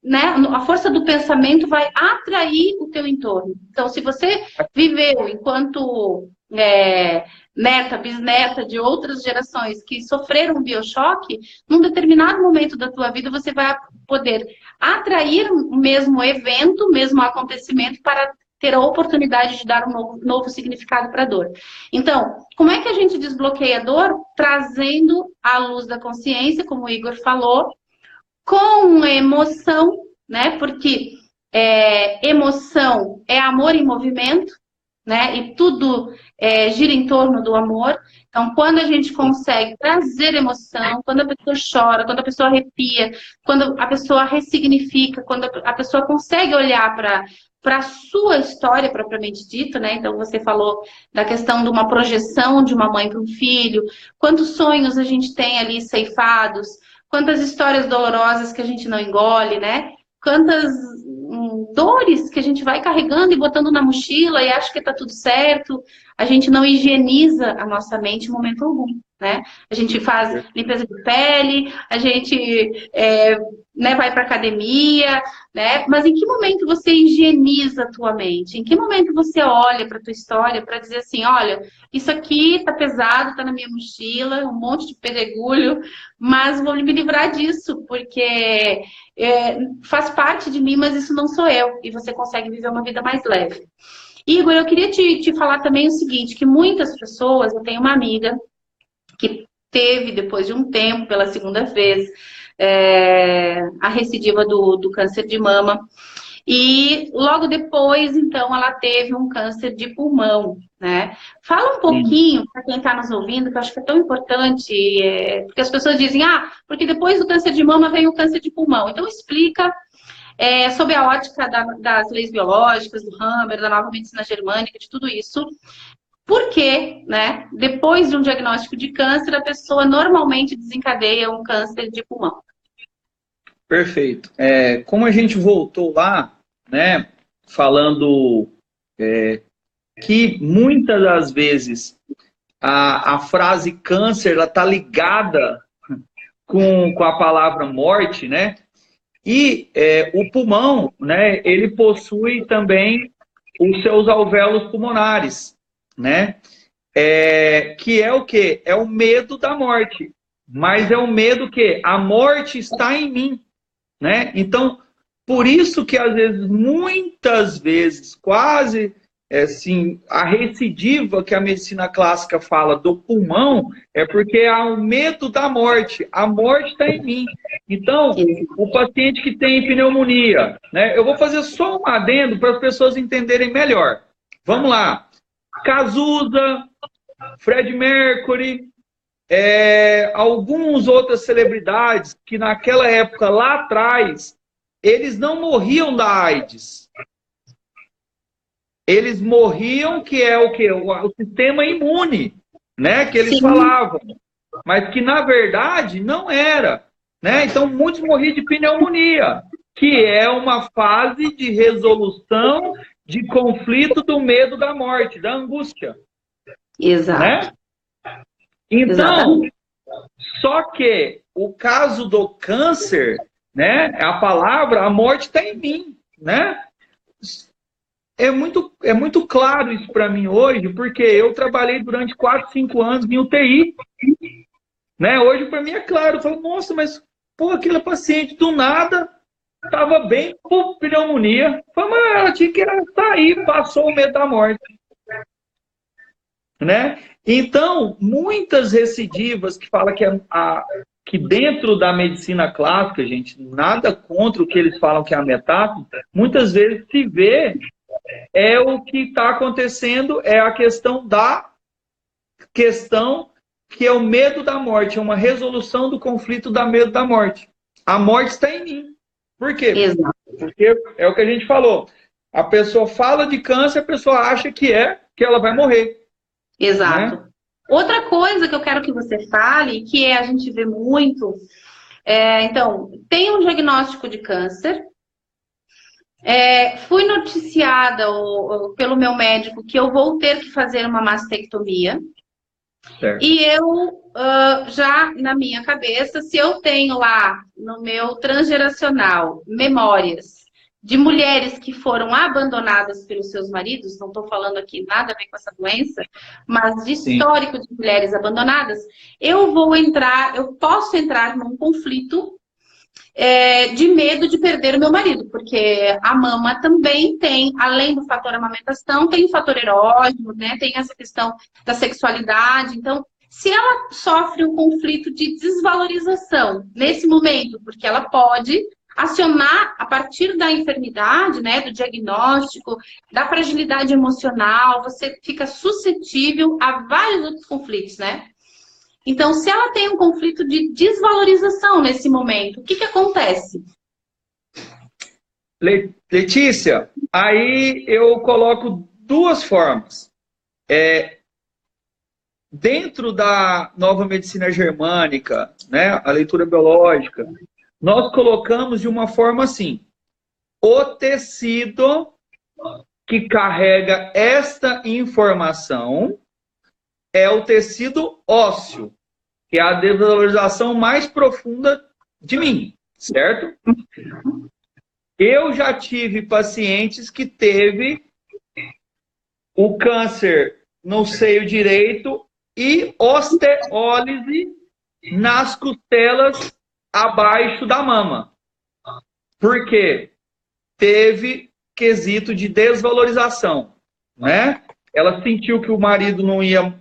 né, a força do pensamento vai atrair o teu entorno. Então, se você viveu enquanto neta, bisneta de outras gerações que sofreram um biochoque, num determinado momento da tua vida você vai poder atrair o mesmo evento, o mesmo acontecimento para ter a oportunidade de dar um novo significado para a dor. Então, como é que a gente desbloqueia a dor? Trazendo a luz da consciência, como o Igor falou, com emoção, né? Porque emoção é amor em movimento, né? E tudo gira em torno do amor. Então, quando a gente consegue trazer emoção, quando a pessoa chora, quando a pessoa arrepia, quando a pessoa ressignifica, quando a pessoa consegue olhar para a sua história propriamente dita, né? Então, você falou da questão de uma projeção de uma mãe para um filho, quantos sonhos a gente tem ali ceifados, quantas histórias dolorosas que a gente não engole, né? Quantas dores que a gente vai carregando e botando na mochila e acha que tá tudo certo. A gente não higieniza a nossa mente em momento algum, né? A gente faz limpeza de pele, a gente vai para academia, né? Mas em que momento você higieniza a tua mente? Em que momento você olha para tua história para dizer assim, olha, isso aqui tá pesado, tá na minha mochila, um monte de pedregulho, mas vou me livrar disso, porque faz parte de mim, mas isso não sou eu. E você consegue viver uma vida mais leve. Igor, eu queria te falar também o seguinte, que muitas pessoas, eu tenho uma amiga que teve, depois de um tempo, pela segunda vez, a recidiva do câncer de mama. E logo depois, então, ela teve um câncer de pulmão, né? Fala um pouquinho, para quem está nos ouvindo, que eu acho que é tão importante, porque as pessoas dizem, porque depois do câncer de mama veio o câncer de pulmão. Então, explica sobre a ótica das leis biológicas, do Hammer, da nova medicina germânica, de tudo isso. Porque, né, depois de um diagnóstico de câncer, a pessoa normalmente desencadeia um câncer de pulmão. Perfeito. Como a gente voltou lá, né, falando que muitas das vezes a frase câncer está ligada com a palavra morte, né? E o pulmão, né, ele possui também os seus alvéolos pulmonares, né? Que é o quê? É o medo da morte. Mas é o medo que a morte está em mim, né? Então, por isso que às vezes, muitas vezes, quase assim, a recidiva que a medicina clássica fala do pulmão é porque há o medo da morte. A morte está em mim. Então, o paciente que tem pneumonia, né? Eu vou fazer só um adendo para as pessoas entenderem melhor. Vamos lá. Cazuza, Fred Mercury, algumas outras celebridades que naquela época, lá atrás, eles não morriam da AIDS. Eles morriam, que é o quê? O sistema imune, né? Que eles falavam. Mas que, na verdade, não era. Né? Então, muitos morriam de pneumonia, que é uma fase de resolução de conflito do medo da morte, da angústia. Exato. Né? Então, exatamente. Só que o caso do câncer, né? A palavra, a morte está em mim, né? É muito claro isso para mim hoje, porque eu trabalhei durante 4, 5 anos em UTI. Né? Hoje, para mim, é claro. Eu falo, nossa, mas pô, aquele paciente do nada estava bem com pneumonia. Eu falo, mas ela tinha que sair, passou o medo da morte. Né? Então, muitas recidivas que falam que dentro da medicina clássica, gente, nada contra o que eles falam que é a metáfora, muitas vezes se vê o que está acontecendo é a questão que é o medo da morte, é uma resolução do conflito da medo da morte. A morte está em mim. Por quê? Exato. Porque é o que a gente falou. A pessoa fala de câncer, a pessoa acha que ela vai morrer. Exato. Né? Outra coisa que eu quero que você fale, que a gente vê muito, então, tem um diagnóstico de câncer, fui noticiada pelo meu médico que eu vou ter que fazer uma mastectomia. Certo. E eu, já na minha cabeça, se eu tenho lá no meu transgeracional memórias de mulheres que foram abandonadas pelos seus maridos, não estou falando aqui nada a ver com essa doença, mas de histórico de mulheres abandonadas, eu posso entrar num conflito de medo de perder o meu marido, porque a mama também tem, além do fator amamentação, tem o fator erógeno, né? Tem essa questão da sexualidade. Então, se ela sofre um conflito de desvalorização nesse momento, porque ela pode acionar a partir da enfermidade, né, do diagnóstico, da fragilidade emocional, você fica suscetível a vários outros conflitos, né? Então, se ela tem um conflito de desvalorização nesse momento, o que acontece? Letícia, aí eu coloco duas formas. Dentro da nova medicina germânica, né, a leitura biológica, nós colocamos de uma forma assim: o tecido que carrega esta informação é o tecido ósseo, que é a desvalorização mais profunda de mim, certo? Eu já tive pacientes que teve o câncer no seio direito e osteólise nas costelas abaixo da mama. Por quê? Teve quesito de desvalorização, né? Ela sentiu que o marido não ia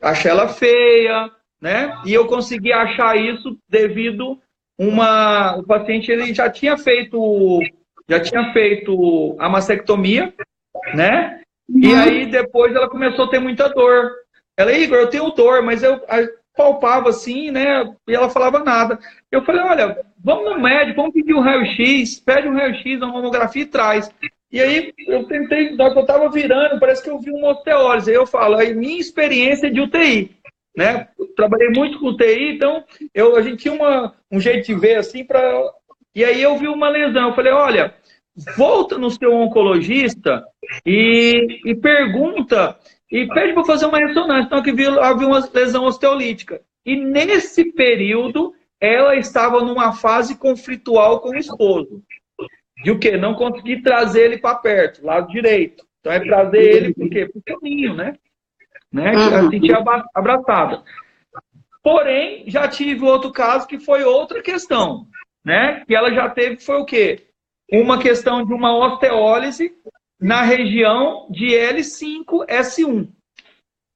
achar ela feia, né? E eu consegui achar isso devido o paciente ele já tinha feito a mastectomia, né? E aí depois ela começou a ter muita dor. Ela, Igor, eu tenho dor, mas eu palpava assim, né? E ela falava nada. Eu falei, olha, vamos no médico, vamos pedir um raio-x, pede um raio-x, uma mamografia e traz. E aí eu tentei, na hora que eu estava virando, parece que eu vi uma osteólise. Aí eu falo, aí minha experiência é de UTI, né? Eu trabalhei muito com UTI, então a gente tinha um jeito de ver assim para. E aí eu vi uma lesão. Eu falei, olha, volta no seu oncologista e pergunta, e pede para fazer uma ressonância. Então, que havia uma lesão osteolítica. E nesse período, ela estava numa fase conflitual com o esposo. De o quê? Não conseguir trazer ele para perto, lado direito. Então é trazer ele por quê? Para o caminho, né? A sentir abraçada. Porém, já tive outro caso que foi outra questão, né? Que ela já teve, foi o quê? Uma questão de uma osteólise na região de L5-S1,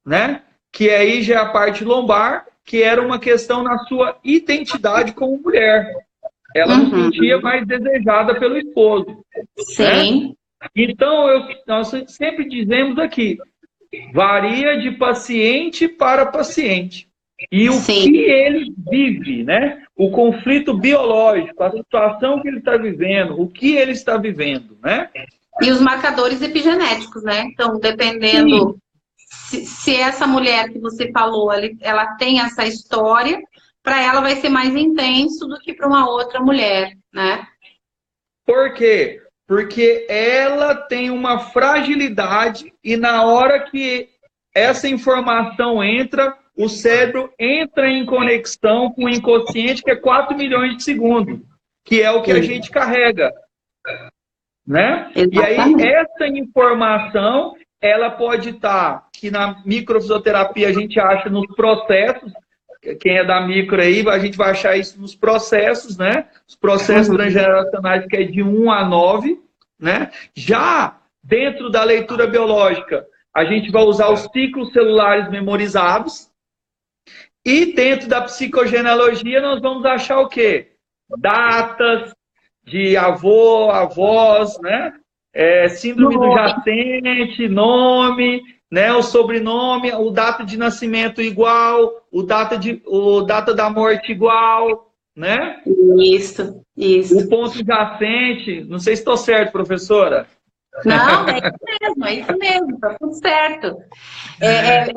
né? Que aí já é a parte lombar, que era uma questão na sua identidade como mulher. Ela não se sentia mais desejada pelo esposo. Sim. Né? Então, nós sempre dizemos aqui, varia de paciente para paciente. E o que ele vive, né? O conflito biológico, a situação que ele está vivendo, o que ele está vivendo, né? E os marcadores epigenéticos, né? Então, dependendo se essa mulher que você falou, ela tem essa história, para ela vai ser mais intenso do que para uma outra mulher, né? Por quê? Porque ela tem uma fragilidade e na hora que essa informação entra, o cérebro entra em conexão com o inconsciente, que é 4 milhões de segundos, que é o que a gente carrega. Né? E aí, essa informação, ela pode estar, que na microfisioterapia a gente acha nos processos, quem é da micro aí, a gente vai achar isso nos processos, né? Os processos transgeracionais, que é de 1 a 9, né? Já dentro da leitura biológica, a gente vai usar os ciclos celulares memorizados. E dentro da psicogenealogia, nós vamos achar o quê? Datas de avô, avós, né? Síndrome do jacente, nome, né? O sobrenome, o data de nascimento igual, o data da morte igual, né? Isso. O ponto jacente, não sei se estou certo, professora. Não, é isso mesmo, tá tudo certo. É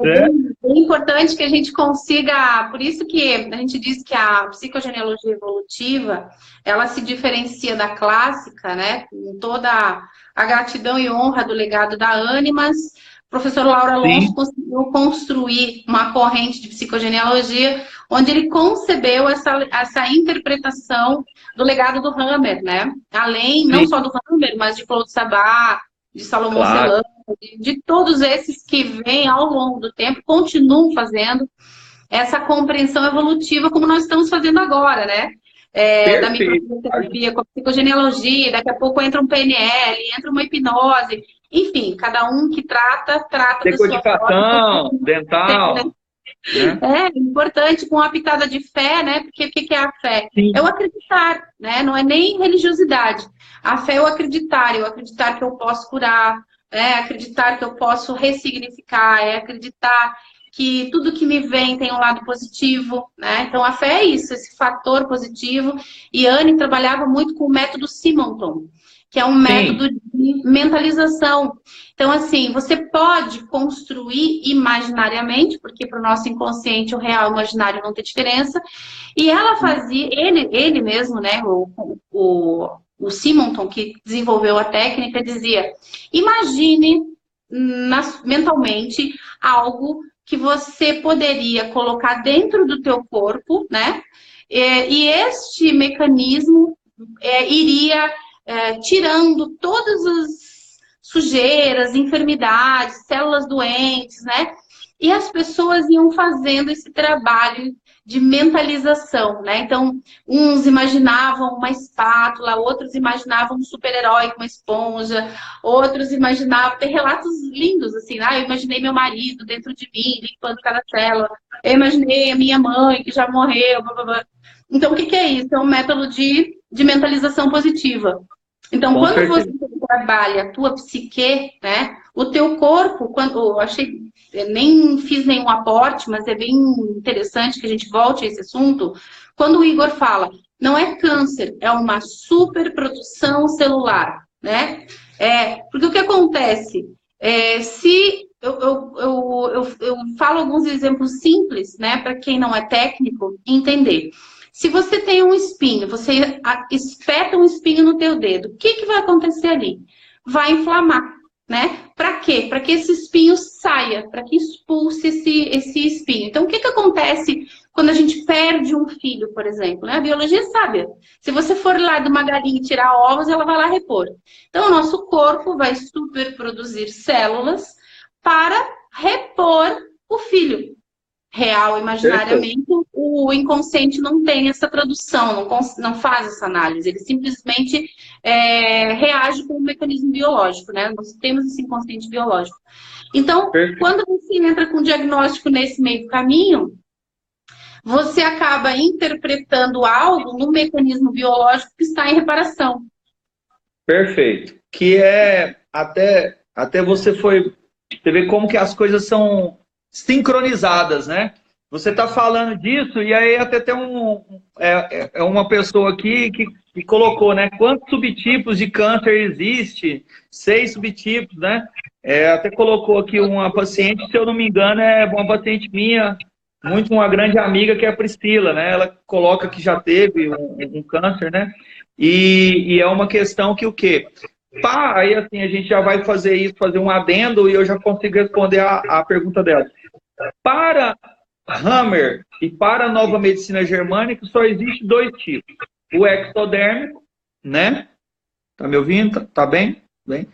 importante que a gente consiga, por isso que a gente diz que a psicogenealogia evolutiva, ela se diferencia da clássica, né? Com toda a gratidão e honra do legado da Animas. O professor Lauro Alonso conseguiu construir uma corrente de psicogenealogia onde ele concebeu essa interpretação do legado do Hammer, né? Além, não só do Hammer, mas de Claude Sabat, de Salomão Celano, de todos esses que vêm ao longo do tempo, continuam fazendo essa compreensão evolutiva como nós estamos fazendo agora, né? Da microterapia, com a psicogenealogia, daqui a pouco entra um PNL, entra uma hipnose, enfim, cada um que trata decodificação, dental. Né? É importante, com uma pitada de fé, né? Porque o que é a fé? É o acreditar, né? Não é nem religiosidade. A fé é o acreditar que eu posso curar, acreditar que eu posso ressignificar, acreditar que tudo que me vem tem um lado positivo, né? Então a fé é isso, esse fator positivo. E Anne trabalhava muito com o método Simonton, que é um método de mentalização. Então, assim, você pode construir imaginariamente, porque para o nosso inconsciente o real e o imaginário não tem diferença. E ela fazia, ele mesmo, né, o Simonton, que desenvolveu a técnica, dizia, imagine mentalmente algo que você poderia colocar dentro do teu corpo, né? E este mecanismo iria tirando todas as sujeiras, enfermidades, células doentes, né? E as pessoas iam fazendo esse trabalho de mentalização, né? Então, uns imaginavam uma espátula, outros imaginavam um super-herói com uma esponja, outros imaginavam, tem relatos lindos, assim, eu imaginei meu marido dentro de mim, limpando cada célula, eu imaginei a minha mãe que já morreu, blá, blá, blá. Então, o que é isso? É um método de mentalização positiva. Então, quando você trabalha a tua psique, né, o teu corpo, eu nem fiz nenhum aporte, mas é bem interessante que a gente volte a esse assunto, quando o Igor fala, não é câncer, é uma superprodução celular, né? Porque o que acontece? Se eu falo alguns exemplos simples, né, para quem não é técnico entender. Se você tem um espinho, você espeta um espinho no teu dedo, o que vai acontecer ali? Vai inflamar, né? Para quê? Para que esse espinho saia, para que expulse esse espinho. Então, o que acontece quando a gente perde um filho, por exemplo? Né? A biologia é sábia. Se você for lá de uma galinha e tirar ovos, ela vai lá repor. Então, o nosso corpo vai superproduzir células para repor o filho. Real, imaginariamente, o inconsciente não tem essa tradução, não faz essa análise, ele simplesmente reage com um mecanismo biológico, né? Nós temos esse inconsciente biológico. Então, quando você entra com o diagnóstico nesse meio do caminho, você acaba interpretando algo no mecanismo biológico que está em reparação. Perfeito. Que é até você vê como que as coisas são sincronizadas, né? Você está falando disso e aí até tem uma pessoa aqui que colocou, né? Quantos subtipos de câncer existe? 6 subtipos, né? Até colocou aqui uma paciente, se eu não me engano, é uma paciente minha, uma grande amiga, que é a Priscila, né? Ela coloca que já teve um câncer, né? E é uma questão que o quê? Aí assim, a gente já vai fazer um adendo e eu já consigo responder a pergunta dela. Para Hammer e para a nova medicina germânica, só existe 2 tipos. O ectodérmico, né? Tá me ouvindo? Tá bem? Bem?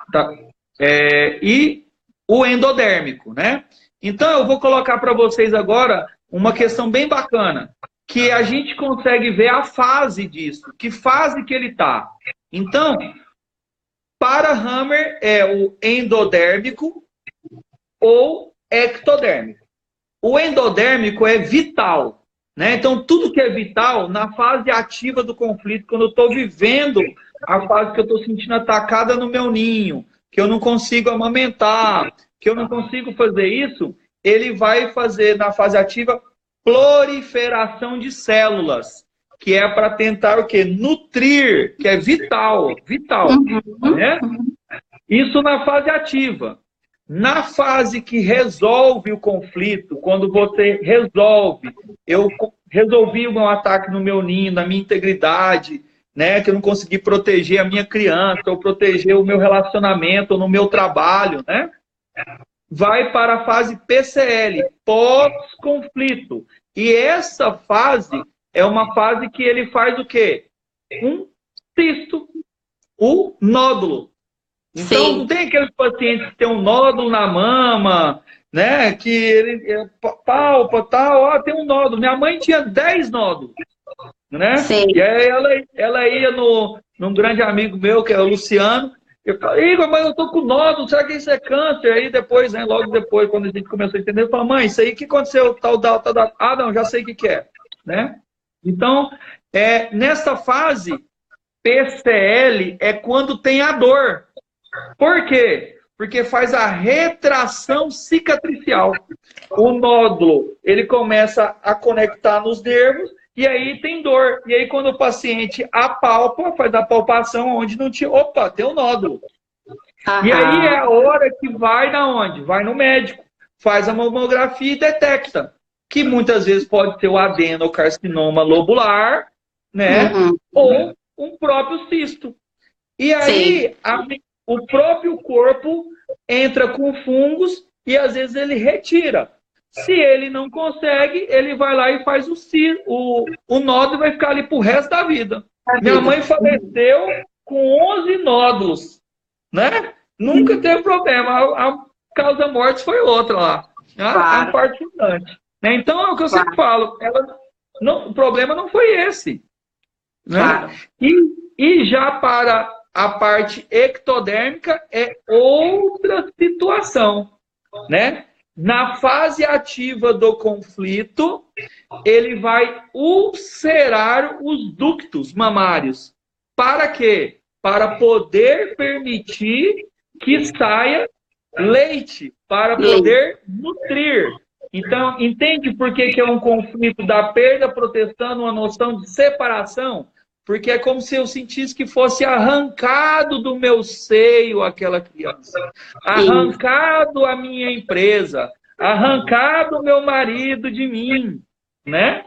Tá. E o endodérmico, né? Então, eu vou colocar para vocês agora uma questão bem bacana, que a gente consegue ver a fase disso, que fase que ele está. Então, para Hammer é o endodérmico ou ectodérmico. O endodérmico é vital, né? Então, tudo que é vital, na fase ativa do conflito, quando eu estou vivendo a fase que eu estou sentindo atacada no meu ninho, que eu não consigo amamentar, que eu não consigo fazer isso, ele vai fazer, na fase ativa, proliferação de células, que é para tentar o quê? Nutrir, que é vital, né? Isso na fase ativa. Na fase que resolve o conflito, quando você resolve, eu resolvi o meu ataque no meu ninho, na minha integridade, né, que eu não consegui proteger a minha criança, ou proteger o meu relacionamento, ou no meu trabalho, né? Vai para a fase PCL, pós-conflito. E essa fase é uma fase que ele faz o quê? Um cisto, o nódulo. Então, sim, não tem aqueles pacientes que tem um nódulo na mama, né? Que ele palpa, tal, tem um nódulo. Minha mãe tinha 10 nódulos, né? Sim. E aí ela ia num grande amigo meu, que é o Luciano. Eu falei, Igor, mas eu tô com nódulo, será que isso é câncer? Aí depois, né, logo depois, quando a gente começou a entender, eu falei, mãe, isso aí, o que aconteceu? Tal. Ah, não, já sei o que é, né? Então, nessa fase, PCL é quando tem a dor. Por quê? Porque faz a retração cicatricial. O nódulo, ele começa a conectar nos nervos e aí tem dor. E aí quando o paciente apalpa, faz a palpação onde não tinha... Opa, tem um nódulo. Aham. E aí é a hora que vai na onde? Vai no médico. Faz a mamografia e detecta. Que muitas vezes pode ser o adenocarcinoma lobular, né? Uhum. Ou um próprio cisto. E aí o próprio corpo entra com fungos e às vezes ele retira. Se ele não consegue, ele vai lá e faz o nódulo e vai ficar ali pro resto da vida. Minha mãe faleceu com 11 nódulos, né? Nunca teve problema. A causa morte foi outra lá. A parte fundante. Então, é o que eu sempre falo. O problema não foi esse. Né? Claro. E já para a parte ectodérmica é outra situação, né? Na fase ativa do conflito, ele vai ulcerar os ductos mamários. Para quê? Para poder permitir que saia leite, para poder nutrir. Então, entende por que é um conflito da perda, proteção, uma noção de separação? Porque é como se eu sentisse que fosse arrancado do meu seio aquela criança. Arrancado a minha empresa. Arrancado o meu marido de mim. Né?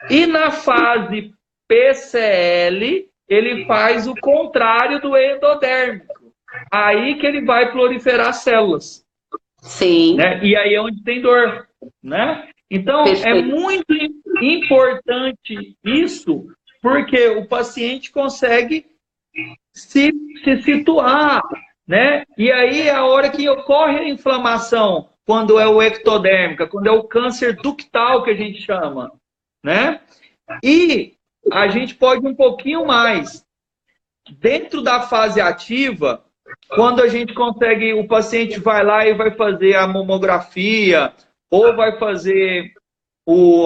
E na fase PCL, ele faz o contrário do endodérmico. aí que ele vai proliferar células. Sim. Né? E aí é onde tem dor. Né? Então, Perfeito. é muito importante isso, porque o paciente consegue se situar, né? E aí é a hora que ocorre a inflamação, quando é o ectodérmica, quando é o câncer ductal que a gente chama, né? E a gente pode um pouquinho mais. Dentro da fase ativa, quando a gente consegue, o paciente vai lá e vai fazer a mamografia, ou vai fazer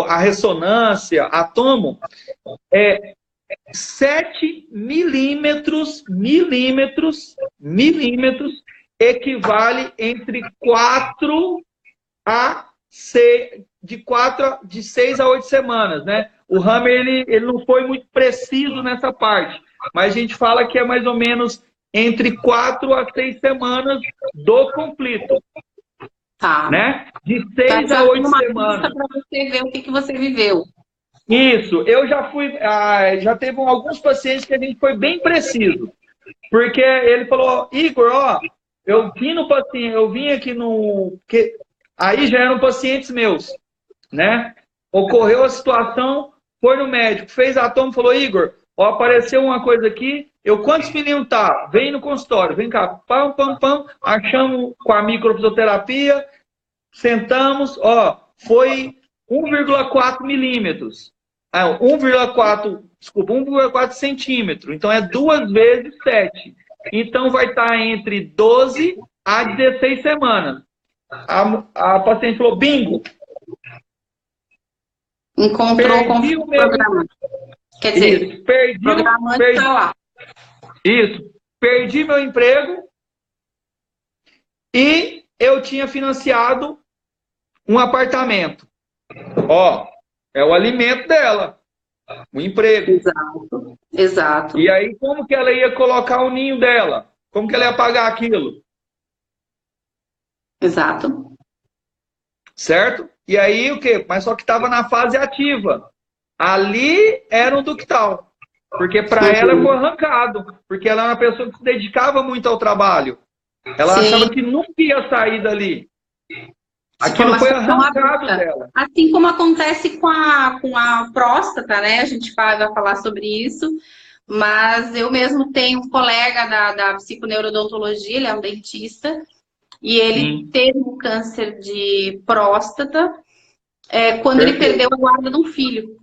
a ressonância, a tomo, 7 milímetros equivale entre 4 a 6, de 6 a 8 semanas, né? O Hammer, ele não foi muito preciso nessa parte, mas a gente fala que é mais ou menos entre 4 a 6 semanas do conflito. Tá. Né? De 6 a 8 semanas. Para você ver o que você viveu. Isso, eu já fui, já teve alguns pacientes que a gente foi bem preciso, porque ele falou, Igor, ó, eu vim no paciente, eu vim aqui no, que aí já eram pacientes meus, né? Ocorreu a situação, foi no médico, fez a toma, falou, Igor, ó, apareceu uma coisa aqui, quantos meninos tá? Vem no consultório, vem cá, pam, pam, pam, achamos com a microfisioterapia, sentamos, ó, foi 1,4 milímetros. 1,4 centímetro. Então, é 2 vezes 7. Então, vai estar entre 12 a 16 semanas. A paciente falou, bingo. Encontrou com o programa. Quer dizer, isso, perdi, o programa está lá. Isso. Perdi meu emprego e eu tinha financiado um apartamento. Ó, é o alimento dela, o emprego. Exato, exato. E aí, como que ela ia colocar o ninho dela? Como que ela ia pagar aquilo? Exato. Certo? E aí, o quê? Mas só que estava na fase ativa. Ali era um ductal. Porque para ela foi arrancado. Porque ela era uma pessoa que se dedicava muito ao trabalho. Ela achava que nunca ia sair dali. Aquilo foi arrancado dela. Assim como acontece com a próstata, né? A gente vai falar sobre isso. Mas eu mesmo tenho um colega da psiconeurodontologia, ele é um dentista, e ele teve um câncer de próstata quando ele perdeu a guarda de um filho.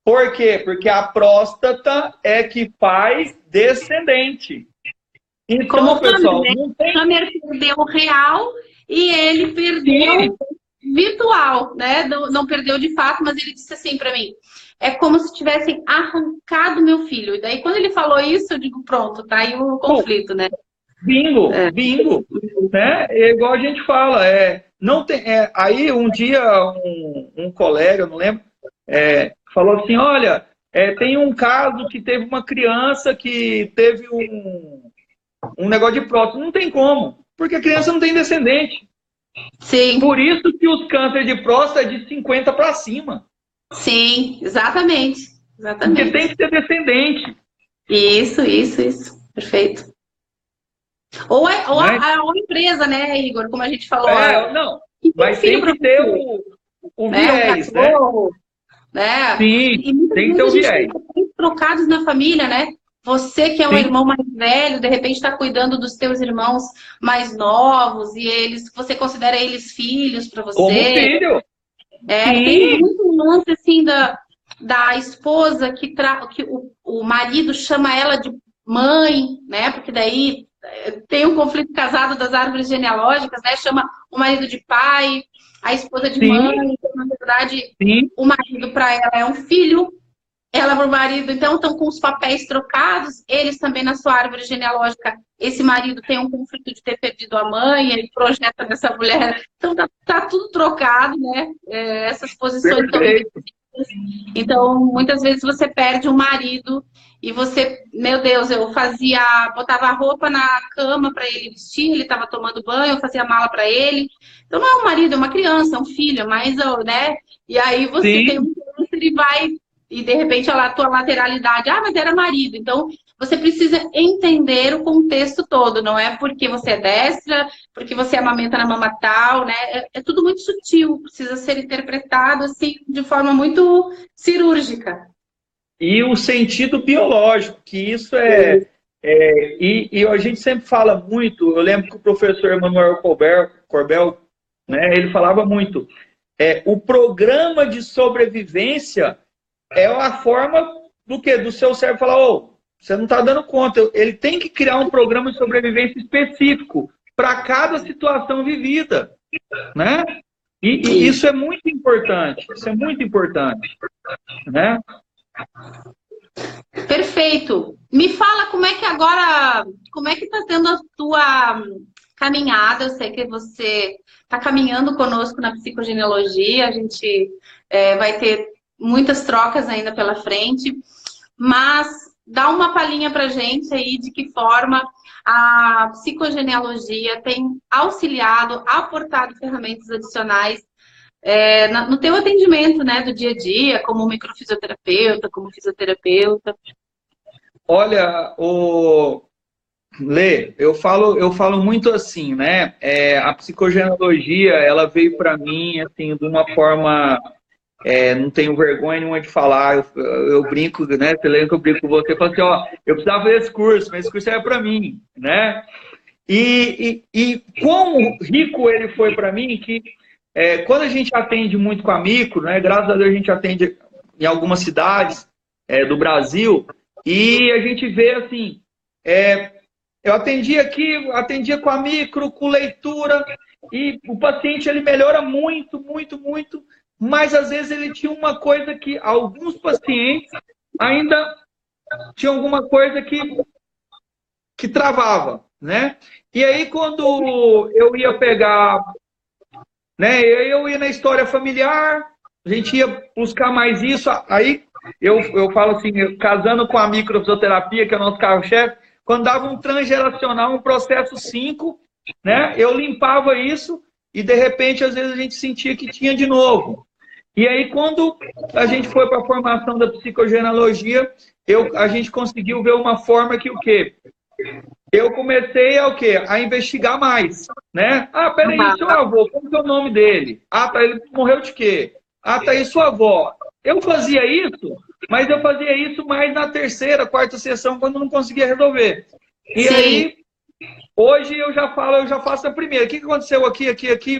Por quê? Porque a próstata é que faz descendente. Então, como pessoal, Hammer, não tem... Hammer perdeu o real e ele perdeu virtual, né? Não perdeu de fato, mas ele disse assim para mim, é como se tivessem arrancado meu filho. E daí, quando ele falou isso, eu digo, pronto, tá aí o conflito, né? Bingo, bingo. Né? É igual a gente fala, não tem, aí um dia um colega, eu não lembro, falou assim, olha, tem um caso que teve uma criança que teve um negócio de próstata. Não tem como, porque a criança não tem descendente. Sim. Por isso que os cânceres de próstata é de 50 para cima. Sim, exatamente. Porque tem que ter descendente. Isso. Perfeito. Ou a empresa, né, Igor? Como a gente falou. Não, mas tem que ter o viés, né? Sim, e tem que ter o viés. Trocados na família, né? Você que é um irmão mais velho, de repente está cuidando dos teus irmãos mais novos e você considera eles filhos para você. Como filho. Tem muito lance assim da esposa que o marido chama ela de mãe, né? Porque daí tem um conflito casado das árvores genealógicas, né? Chama o marido de pai, a esposa de mãe. Na verdade, o marido para ela é um filho, ela para o marido, então estão com os papéis trocados. Eles também na sua árvore genealógica, esse marido tem um conflito de ter perdido a mãe, ele projeta nessa mulher. Então tá tudo trocado, né? Essas posições estão. Então, muitas vezes você perde um marido e você, meu Deus, botava a roupa na cama para ele vestir, ele estava tomando banho, eu fazia mala para ele. Então não é um marido, é uma criança, é um filho, mas, né? E aí você tem um câncer e vai, e de repente a tua lateralidade, mas era marido. Então você precisa entender o contexto todo, não é porque você é destra, porque você amamenta na mama tal, né? É tudo muito sutil, precisa ser interpretado assim de forma muito cirúrgica. E o sentido biológico, que isso e a gente sempre fala muito, eu lembro que o professor Emanuel Corbel, né, ele falava muito, o programa de sobrevivência é a forma do que? Do seu cérebro falar, ô, você não está dando conta, ele tem que criar um programa de sobrevivência específico para cada situação vivida, né? E isso é muito importante, né? Perfeito. Me fala como é que agora, como é que está sendo a tua caminhada? Eu sei que você está caminhando conosco na psicogenealogia, a gente vai ter muitas trocas ainda pela frente, mas dá uma palhinha para a gente aí de que forma a psicogenealogia tem auxiliado, aportado ferramentas adicionais no teu atendimento, né, do dia a dia, como microfisioterapeuta, como fisioterapeuta. Olha, Lê, eu falo muito assim, né? A psicogenealogia, ela veio para mim assim de uma forma, não tenho vergonha nenhuma de falar. Eu brinco, né? Você lembra que eu brinco com você? Eu falo assim, ó, eu precisava fazer esse curso, mas esse curso era para mim, né? E quão rico ele foi para mim que quando a gente atende muito com a micro, né? Graças a Deus a gente atende em algumas cidades do Brasil e a gente vê assim, eu atendia com a micro, com leitura e o paciente ele melhora muito, muito, muito, mas às vezes ele tinha uma coisa que alguns pacientes ainda tinham alguma coisa que travava, né? E aí quando eu ia pegar, né? Eu ia na história familiar, a gente ia buscar mais isso, aí eu falo assim, casando com a microfisioterapia, que é o nosso carro-chefe, quando dava um transgeracional, um processo 5, né? Eu limpava isso e de repente às vezes a gente sentia que tinha de novo. E aí quando a gente foi para a formação da psicogenealogia, a gente conseguiu ver uma forma que o quê? Eu comecei a investigar mais, né? Ah, peraí, seu avô, como é o nome dele? Ah, tá, ele morreu de quê? Ah, tá aí sua avó. Eu fazia isso, mas eu fazia isso mais na terceira, quarta sessão, quando não conseguia resolver. E Sim. aí, hoje eu já faço a primeira. O que aconteceu aqui?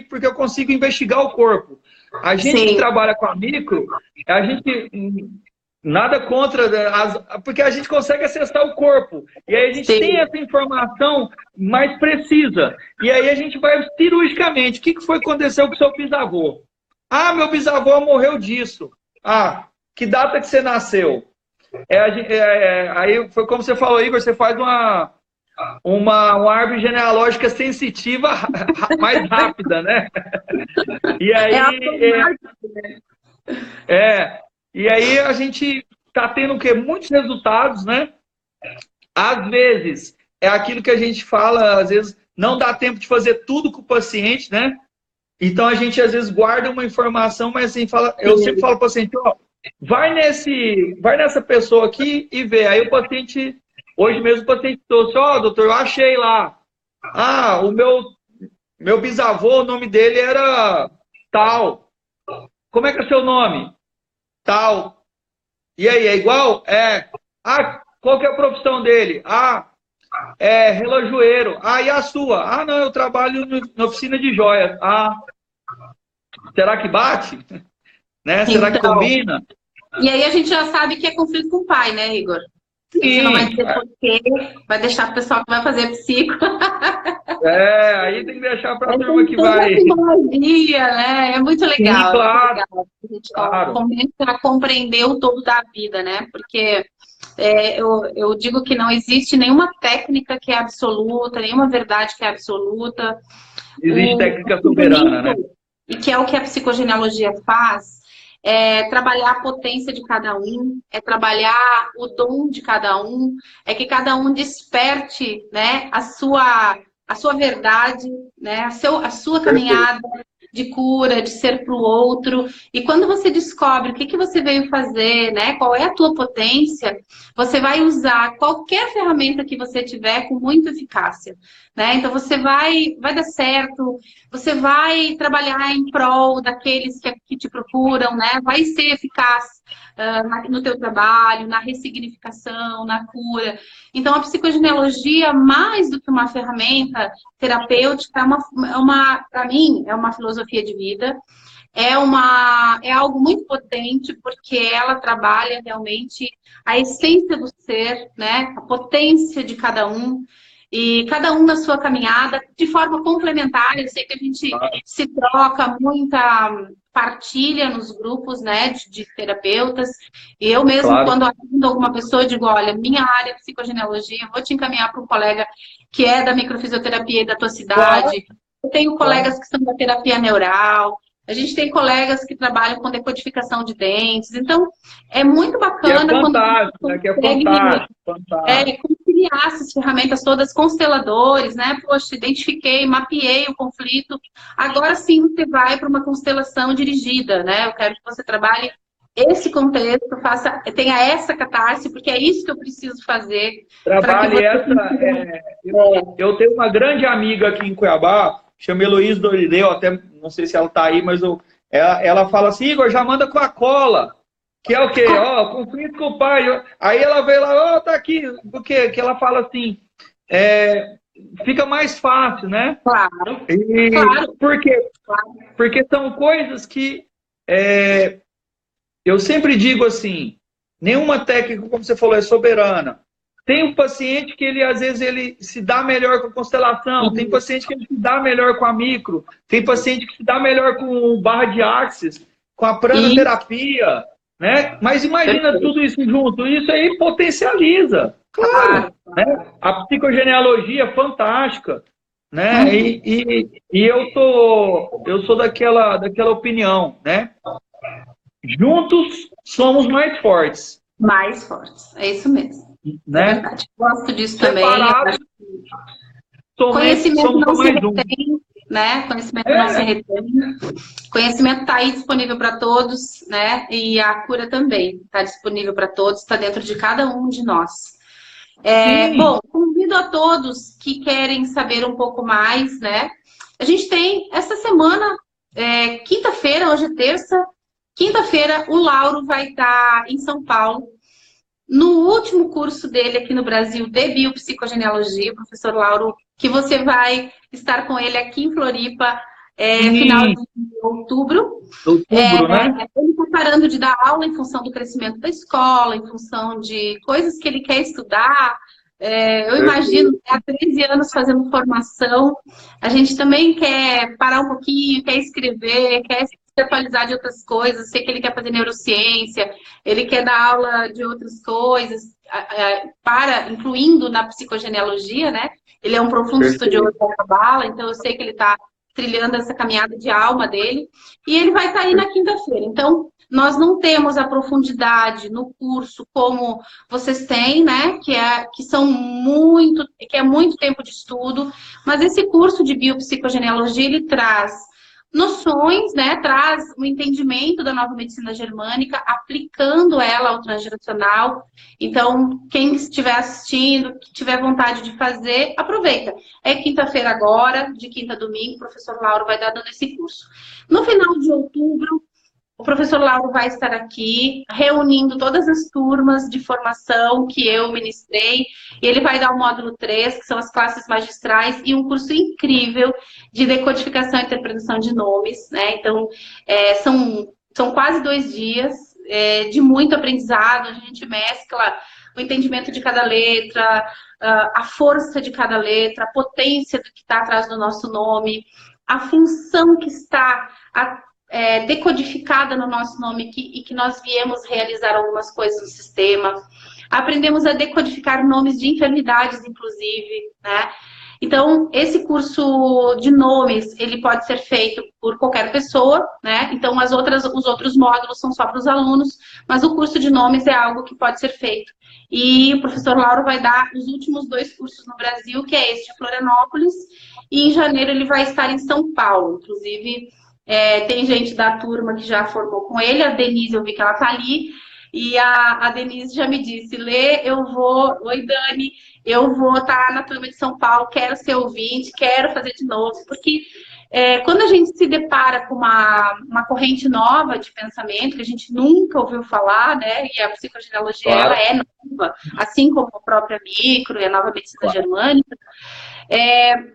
Porque eu consigo investigar o corpo. A gente Sim. que trabalha com a micro, a gente... Nada contra, porque a gente consegue acessar o corpo. E aí a gente tem essa informação mais precisa. E aí a gente vai cirurgicamente. O que foi que aconteceu com o seu bisavô? Ah, meu bisavô morreu disso. Ah, que data que você nasceu? Aí foi como você falou, Igor, você faz uma árvore genealógica sensitiva mais rápida, né? E aí... E aí a gente está tendo o quê? Muitos resultados, né? Às vezes, é aquilo que a gente fala, às vezes não dá tempo de fazer tudo com o paciente, né? Então a gente às vezes guarda uma informação, mas assim, eu sempre falo para o paciente, ó, vai nessa pessoa aqui e vê. Aí o paciente, hoje mesmo o paciente trouxe, ó, doutor, eu achei lá. Ah, o meu bisavô, o nome dele era tal. Como é que é o seu nome? Tal. E aí, é igual? Ah, qual que é a profissão dele? Ah, é relojoeiro. Ah, e a sua? Ah, não, eu trabalho na oficina de joias. Ah, será que bate? Né? Será que combina? E aí a gente já sabe que é conflito com o pai, né, Igor? A gente não vai dizer porquê, vai deixar o pessoal que vai fazer psico. Aí tem que deixar para a turma que vai... né? É muito legal. Sim, claro. É muito legal. A gente começa a compreender o todo da vida, né? Porque eu digo que não existe nenhuma técnica que é absoluta, nenhuma verdade que é absoluta. Existe técnica soberana, né? E que é o que a psicogenealogia faz, é trabalhar a potência de cada um, é trabalhar o dom de cada um, é que cada um desperte, né, a sua verdade, né, a sua caminhada. de cura, de ser para o outro. E quando você descobre o que você veio fazer, né? Qual é a tua potência, você vai usar qualquer ferramenta que você tiver com muita eficácia, né? Então você vai dar certo, você vai trabalhar em prol daqueles que te procuram, né? Vai ser eficaz no teu trabalho, na ressignificação, na cura. Então, a psicogenealogia, mais do que uma ferramenta terapêutica, para mim, é uma filosofia de vida, é algo muito potente, porque ela trabalha realmente a essência do ser, né? A potência de cada um, e cada um na sua caminhada, de forma complementar. Eu sei que a gente se troca muita partilha nos grupos, né, de terapeutas. E eu mesmo, quando atendo alguma pessoa, digo, olha, minha área é psicogenealogia, eu vou te encaminhar para um colega que é da microfisioterapia da tua cidade. Eu tenho colegas que são da terapia neural. A gente tem colegas que trabalham com decodificação de dentes. Então, é muito bacana que é fantástico, né? Que é fantástico. Conciliar essas ferramentas todas, consteladores, né? Poxa, identifiquei, mapeei o conflito. Agora sim você vai para uma constelação dirigida, né? Eu quero que você trabalhe esse contexto, tenha essa catarse, porque é isso que eu preciso fazer. Trabalhe eu tenho uma grande amiga aqui em Cuiabá, chama Heloísa Dorideu, até não sei se ela está aí, mas ela fala assim, Igor, já manda Coca-Cola, que é o quê? Conflito com o pai. Aí ela veio lá, tá aqui, o quê? Que ela fala assim, fica mais fácil, né? Claro. Claro. Por quê? Claro. Porque são coisas que eu sempre digo assim, nenhuma técnica, como você falou, é soberana. Tem um paciente que às vezes ele se dá melhor com a constelação, tem paciente que ele se dá melhor com a micro, tem paciente que se dá melhor com o barra de axis, com a pranoterapia, né? Mas imagina tudo isso junto, isso aí potencializa, claro, né? A psicogenealogia é fantástica, né? E eu sou daquela opinião, né? Juntos somos mais fortes. Mais fortes, é isso mesmo. Né? É verdade. Gosto disso também. Conhecimento não se retém, né? Conhecimento não se retém. Conhecimento está aí disponível para todos, né? E a cura também está disponível para todos, está dentro de cada um de nós. Bom, convido a todos que querem saber um pouco mais, né? A gente tem essa semana, quinta-feira, hoje é terça. Quinta-feira, o Lauro vai estar em São Paulo, no último curso dele aqui no Brasil de biopsicogenealogia, o professor Lauro, que você vai estar com ele aqui em Floripa, final de outubro. Né? Ele está parando de dar aula em função do crescimento da escola, em função de coisas que ele quer estudar. Eu imagino, há 13 anos fazendo formação, a gente também quer parar um pouquinho, quer escrever, quer se atualizar de outras coisas. Sei que ele quer fazer neurociência, ele quer dar aula de outras coisas, incluindo na psicogenealogia, né? Ele é um profundo estudioso da Cabala, então eu sei que ele está trilhando essa caminhada de alma dele, e ele vai estar aí na quinta-feira. Então, nós não temos a profundidade no curso como vocês têm, né? Que é muito tempo de estudo, mas esse curso de biopsicogenealogia, ele traz noções, né? Traz o entendimento da nova medicina germânica, aplicando ela ao transgeracional. Então, quem estiver assistindo, que tiver vontade de fazer, aproveita. É quinta-feira agora, de quinta a domingo, o professor Lauro vai dar dando esse curso. No final de outubro, o professor Lauro vai estar aqui, reunindo todas as turmas de formação que eu ministrei, e ele vai dar o módulo 3, que são as classes magistrais, e um curso incrível de decodificação e interpretação de nomes, né? Então, são quase 2 dias de muito aprendizado. A gente mescla o entendimento de cada letra, a força de cada letra, a potência do que está atrás do nosso nome, a função que está decodificada no nosso nome e que nós viemos realizar algumas coisas no sistema. Aprendemos a decodificar nomes de enfermidades, inclusive, né? Então, esse curso de nomes, ele pode ser feito por qualquer pessoa, né? Então, os outros módulos são só para os alunos, mas o curso de nomes é algo que pode ser feito. E o professor Lauro vai dar os últimos 2 cursos no Brasil, que é esse de Florianópolis, e em janeiro ele vai estar em São Paulo. Inclusive, Tem gente da turma que já formou com ele, a Denise, eu vi que ela tá ali, e a Denise já me disse, Lê, eu vou, oi Dani, eu vou estar na turma de São Paulo, quero ser ouvinte, quero fazer de novo, porque quando a gente se depara com uma corrente nova de pensamento, que a gente nunca ouviu falar, né, e a psicogenealogia, ela Claro, é nova, assim como a própria micro e a nova medicina claro. germânica,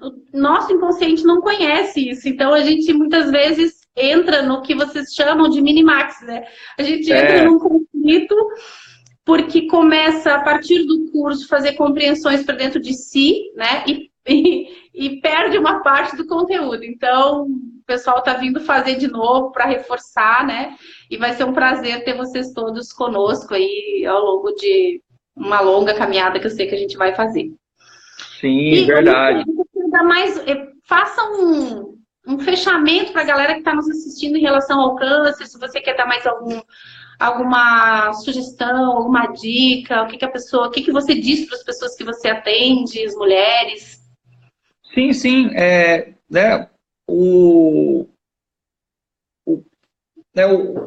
o nosso inconsciente não conhece isso, então a gente muitas vezes entra no que vocês chamam de minimax, né? A gente entra É, num conflito porque começa a partir do curso fazer compreensões para dentro de si, né? E perde uma parte do conteúdo. Então, o pessoal está vindo fazer de novo para reforçar, né? E vai ser um prazer ter vocês todos conosco aí ao longo de uma longa caminhada que eu sei que a gente vai fazer. sim, E verdade. ainda mais, faça um fechamento para a galera que está nos assistindo em relação ao câncer, se você quer dar mais alguma sugestão, alguma dica, o que você diz para as pessoas que você atende, as mulheres? Sim, sim, né, o,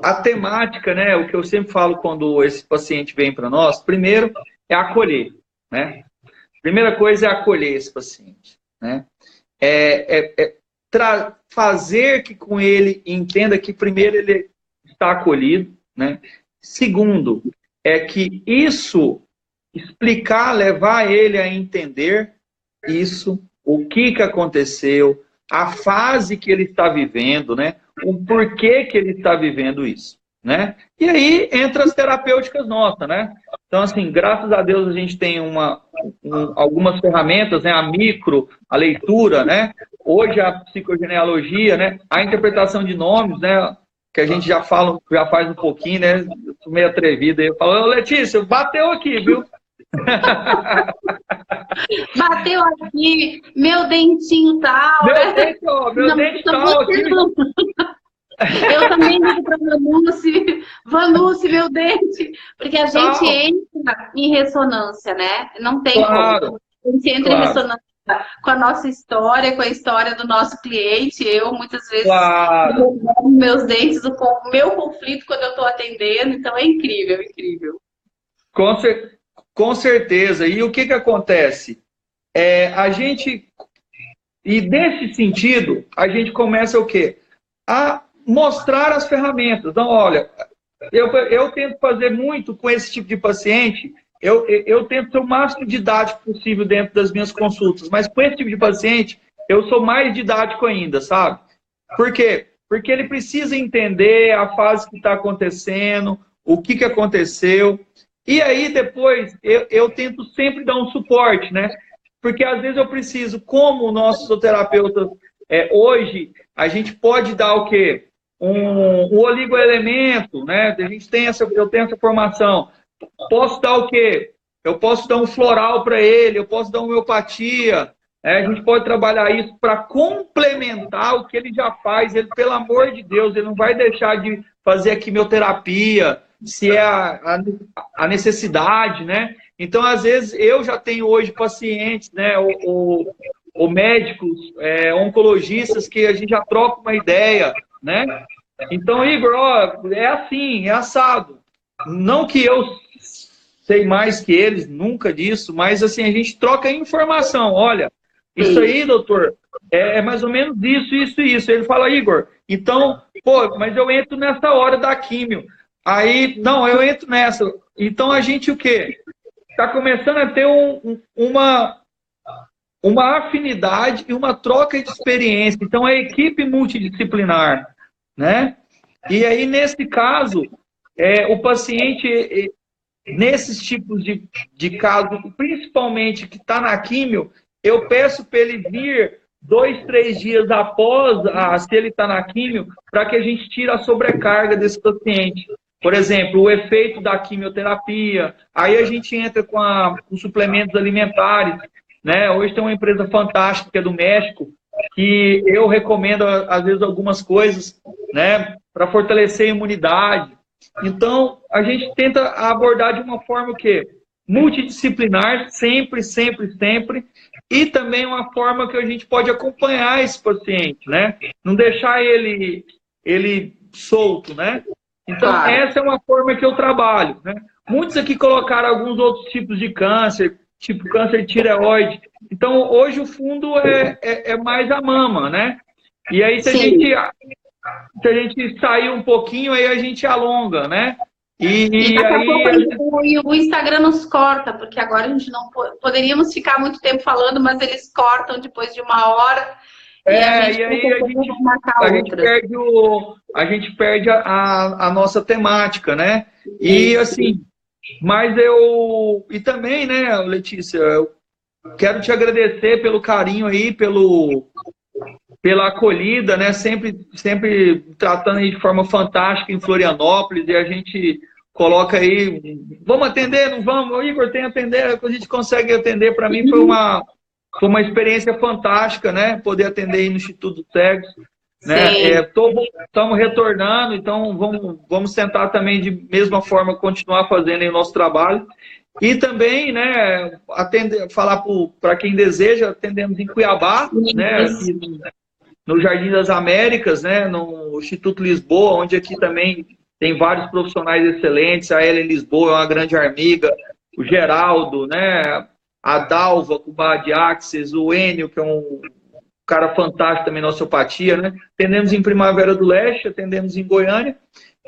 a temática, né, o que eu sempre falo quando esse paciente vem para nós, primeiro é acolher, né? Primeira coisa é acolher esse paciente, né? Fazer que com ele entenda que primeiro ele está acolhido, né? Segundo, é que isso explicar, levar ele a entender isso, o que aconteceu, a fase que ele está vivendo, né? O porquê que ele está vivendo isso, né? E aí entra as terapêuticas nossas, né? Então, assim, graças a Deus a gente tem algumas ferramentas, né? A micro, a leitura, né? Hoje a psicogenealogia, né? A interpretação de nomes, né? Que a gente já faz um pouquinho, né? Eu sou meio atrevido aí. Eu falo, ô Letícia, bateu aqui, viu? Bateu aqui, meu dentinho tal, Meu né? dente, ó, meu Não, dente só tal você aqui. não. Eu também digo para Vanucci, meu dente, porque a gente Tal. entra em ressonância, né? Não tem Claro, como. A gente entra em claro, ressonância com a nossa história, com a história do nosso cliente. Eu, muitas vezes, claro. meus dentes, o meu conflito quando eu estou atendendo, então é incrível, incrível. Com, com certeza. E o que acontece? A gente, e nesse sentido, a gente começa o quê? A mostrar as ferramentas. Então, olha, eu tento fazer muito com esse tipo de paciente, eu tento ser o máximo didático possível dentro das minhas consultas, mas com esse tipo de paciente, eu sou mais didático ainda, sabe? Por quê? Porque ele precisa entender a fase que está acontecendo, o que aconteceu, e aí depois eu tento sempre dar um suporte, né? Porque às vezes eu preciso, como nossos fisioterapeutas hoje, a gente pode dar o quê? Um oligoelemento, né? Eu tenho essa formação. Posso dar o quê? Eu posso dar um floral para ele, eu posso dar uma homeopatia. A gente pode trabalhar isso para complementar o que ele já faz. Ele, pelo amor de Deus, ele não vai deixar de fazer a quimioterapia, se é a necessidade, né? Então, às vezes, eu já tenho hoje pacientes, né, ou médicos, oncologistas, que a gente já troca uma ideia, né? Então, Igor, ó, é assim, é assado. Não que eu sei mais que eles, nunca disso, mas assim, a gente troca informação. Olha, isso aí, doutor, é mais ou menos isso, isso e isso. Ele fala, Igor, então, pô, mas eu entro nessa hora da químio. Aí, não, eu entro nessa. Então, a gente o quê? Está começando a ter uma afinidade e uma troca de experiência. Então, é equipe multidisciplinar, né? E aí, nesse caso, o paciente, nesses tipos de caso, principalmente que está na químio, eu peço para ele vir 2, 3 dias após, se ele está na químio, para que a gente tire a sobrecarga desse paciente. Por exemplo, o efeito da quimioterapia, aí a gente entra com os suplementos alimentares, né? Hoje tem uma empresa fantástica que é do México, que eu recomendo, às vezes, algumas coisas, né, para fortalecer a imunidade. Então, a gente tenta abordar de uma forma o quê? multidisciplinar, sempre, sempre, sempre, e também uma forma que a gente pode acompanhar esse paciente, né? Não deixar ele solto, né? Então, Claro. essa é uma forma que eu trabalho, né? Muitos aqui colocaram alguns outros tipos de câncer, tipo câncer de tireoide. Então, hoje o fundo é mais a mama, né? E aí, se a gente sair um pouquinho, aí a gente alonga, né? E daqui a pouco o Instagram nos corta, porque agora a gente não poderíamos ficar muito tempo falando, mas eles cortam depois de 1 hora. E aí a gente perde a nossa temática, né? E assim, e também, né, Letícia, eu quero te agradecer pelo carinho aí, pela acolhida, né? Sempre tratando aí de forma fantástica em Florianópolis, e a gente coloca aí, vamos atender, não vamos? O Igor tem atender, a gente consegue atender. Para mim foi uma experiência fantástica, né? Poder atender aí no Instituto Cegos, né? Estamos retornando, então vamos tentar também de mesma forma continuar fazendo aí o nosso trabalho. E também, né, falar para quem deseja, atendemos em Cuiabá, né, aqui no Jardim das Américas, né, no Instituto Lisboa, onde aqui também tem vários profissionais excelentes. A Ellen Lisboa é uma grande amiga, o Geraldo, né, a Dalva, com barra de Axis, o Enio, que é um cara fantástico também na osteopatia, né? Atendemos em Primavera do Leste, atendemos em Goiânia.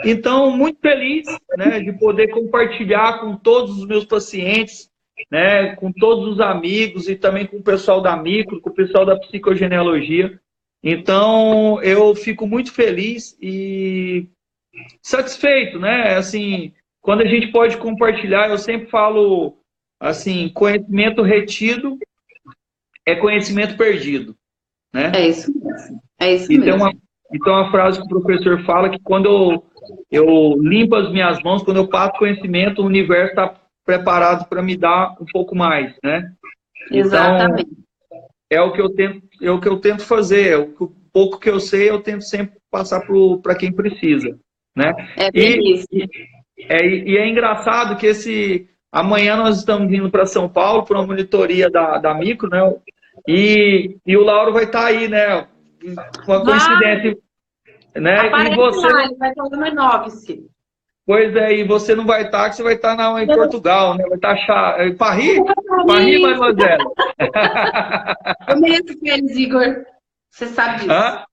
Então, muito feliz, né, de poder compartilhar com todos os meus pacientes, né, com todos os amigos e também com o pessoal da micro, com o pessoal da psicogenealogia. Então, eu fico muito feliz e satisfeito, né? Assim, quando a gente pode compartilhar, eu sempre falo assim, conhecimento retido é conhecimento perdido, né? É isso mesmo. É isso mesmo. Então, uma frase que o professor fala que quando eu limpo as minhas mãos, quando eu passo conhecimento, o universo está preparado para me dar um pouco mais, né? Exatamente. Então, é o que eu tento fazer. O pouco que eu sei, eu tento sempre passar para quem precisa, né? E é engraçado que amanhã nós estamos indo para São Paulo para uma monitoria da micro, né? E o Lauro vai estar aí, né? Uma coincidência, né? Aparece e você lá, ele vai estar no Menóvice. Pois é, e você não vai estar, que você vai estar em Portugal, né? Vai estar em Paris, mademoiselle. Eu mereço férias, Igor. Você sabe disso. Hã?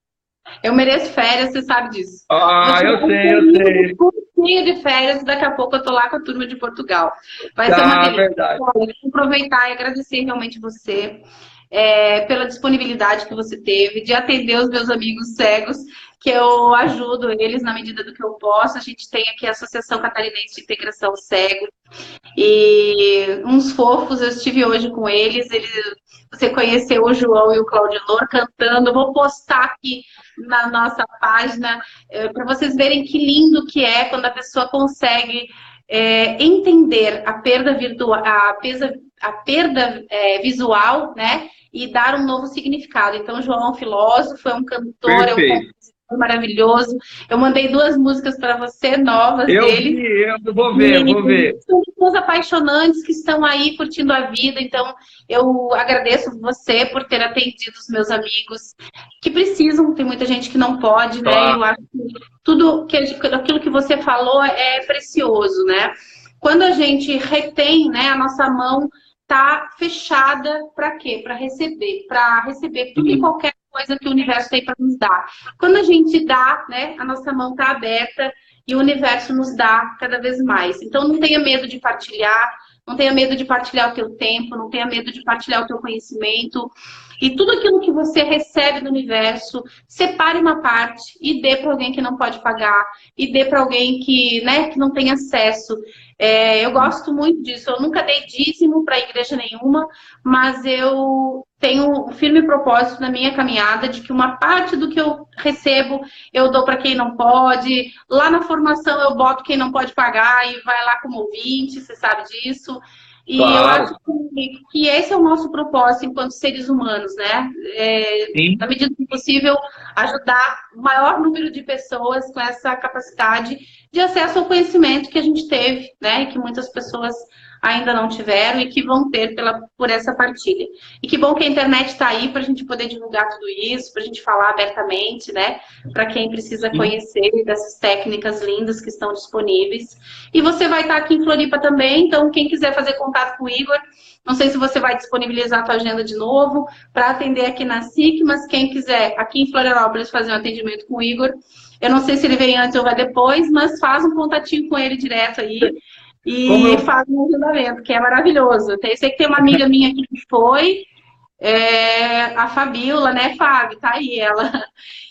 Eu mereço férias, você sabe disso. Eu sei. Curtinho de férias, daqui a pouco eu tô lá com a turma de Portugal. Vai ser uma delícia. Verdade. Aproveitar e agradecer realmente você pela disponibilidade que você teve de atender os meus amigos cegos, que eu ajudo eles na medida do que eu posso. A gente tem aqui a Associação Catarinense de Integração Cego e uns fofos, eu estive hoje com eles. Você conheceu o João e o Claudio Lour cantando. Eu vou postar aqui na nossa página para vocês verem que lindo que é quando a pessoa consegue entender a perda virtual, a perda visual, né? E dar um novo significado. Então, o João é um filósofo, é um cantor, é um compositor maravilhoso. Eu mandei 2 músicas para você, novas dele. Eu vou ver. São pessoas apaixonantes que estão aí curtindo a vida. Então, eu agradeço você por ter atendido os meus amigos que precisam. Tem muita gente que não pode, né? Eu acho que aquilo que você falou é precioso, né? Quando a gente retém, né, a nossa mão tá fechada para quê? Para receber tudo e qualquer coisa que o universo tem para nos dar. Quando a gente dá, né, a nossa mão tá aberta e o universo nos dá cada vez mais. Então não tenha medo de partilhar, não tenha medo de partilhar o teu tempo, não tenha medo de partilhar o teu conhecimento. E tudo aquilo que você recebe do universo, separe uma parte e dê para alguém que não pode pagar, e dê para alguém que, né, que não tem acesso. Eu gosto muito disso. Eu nunca dei dízimo para igreja nenhuma, mas eu tenho um firme propósito na minha caminhada de que uma parte do que eu recebo eu dou para quem não pode. Lá na formação eu boto quem não pode pagar e vai lá como ouvinte, você sabe disso. E claro. Eu acho que esse é o nosso propósito enquanto seres humanos, né? Na medida do possível, ajudar o maior número de pessoas com essa capacidade de acesso ao conhecimento que a gente teve, né? E que muitas pessoas ainda não tiveram e que vão ter por essa partilha. E que bom que a internet está aí para a gente poder divulgar tudo isso, para a gente falar abertamente, né? Para quem precisa conhecer dessas técnicas lindas que estão disponíveis. E você vai estar aqui em Floripa também, então quem quiser fazer contato com o Igor, não sei se você vai disponibilizar a tua agenda de novo para atender aqui na SIC, mas quem quiser aqui em Florianópolis fazer um atendimento com o Igor, eu não sei se ele vem antes ou vai depois, mas faz um contatinho com ele direto aí e faz um agendamento, que é maravilhoso. Eu sei que tem uma amiga minha aqui que foi, a Fabiola, né, Fábio? Tá aí ela.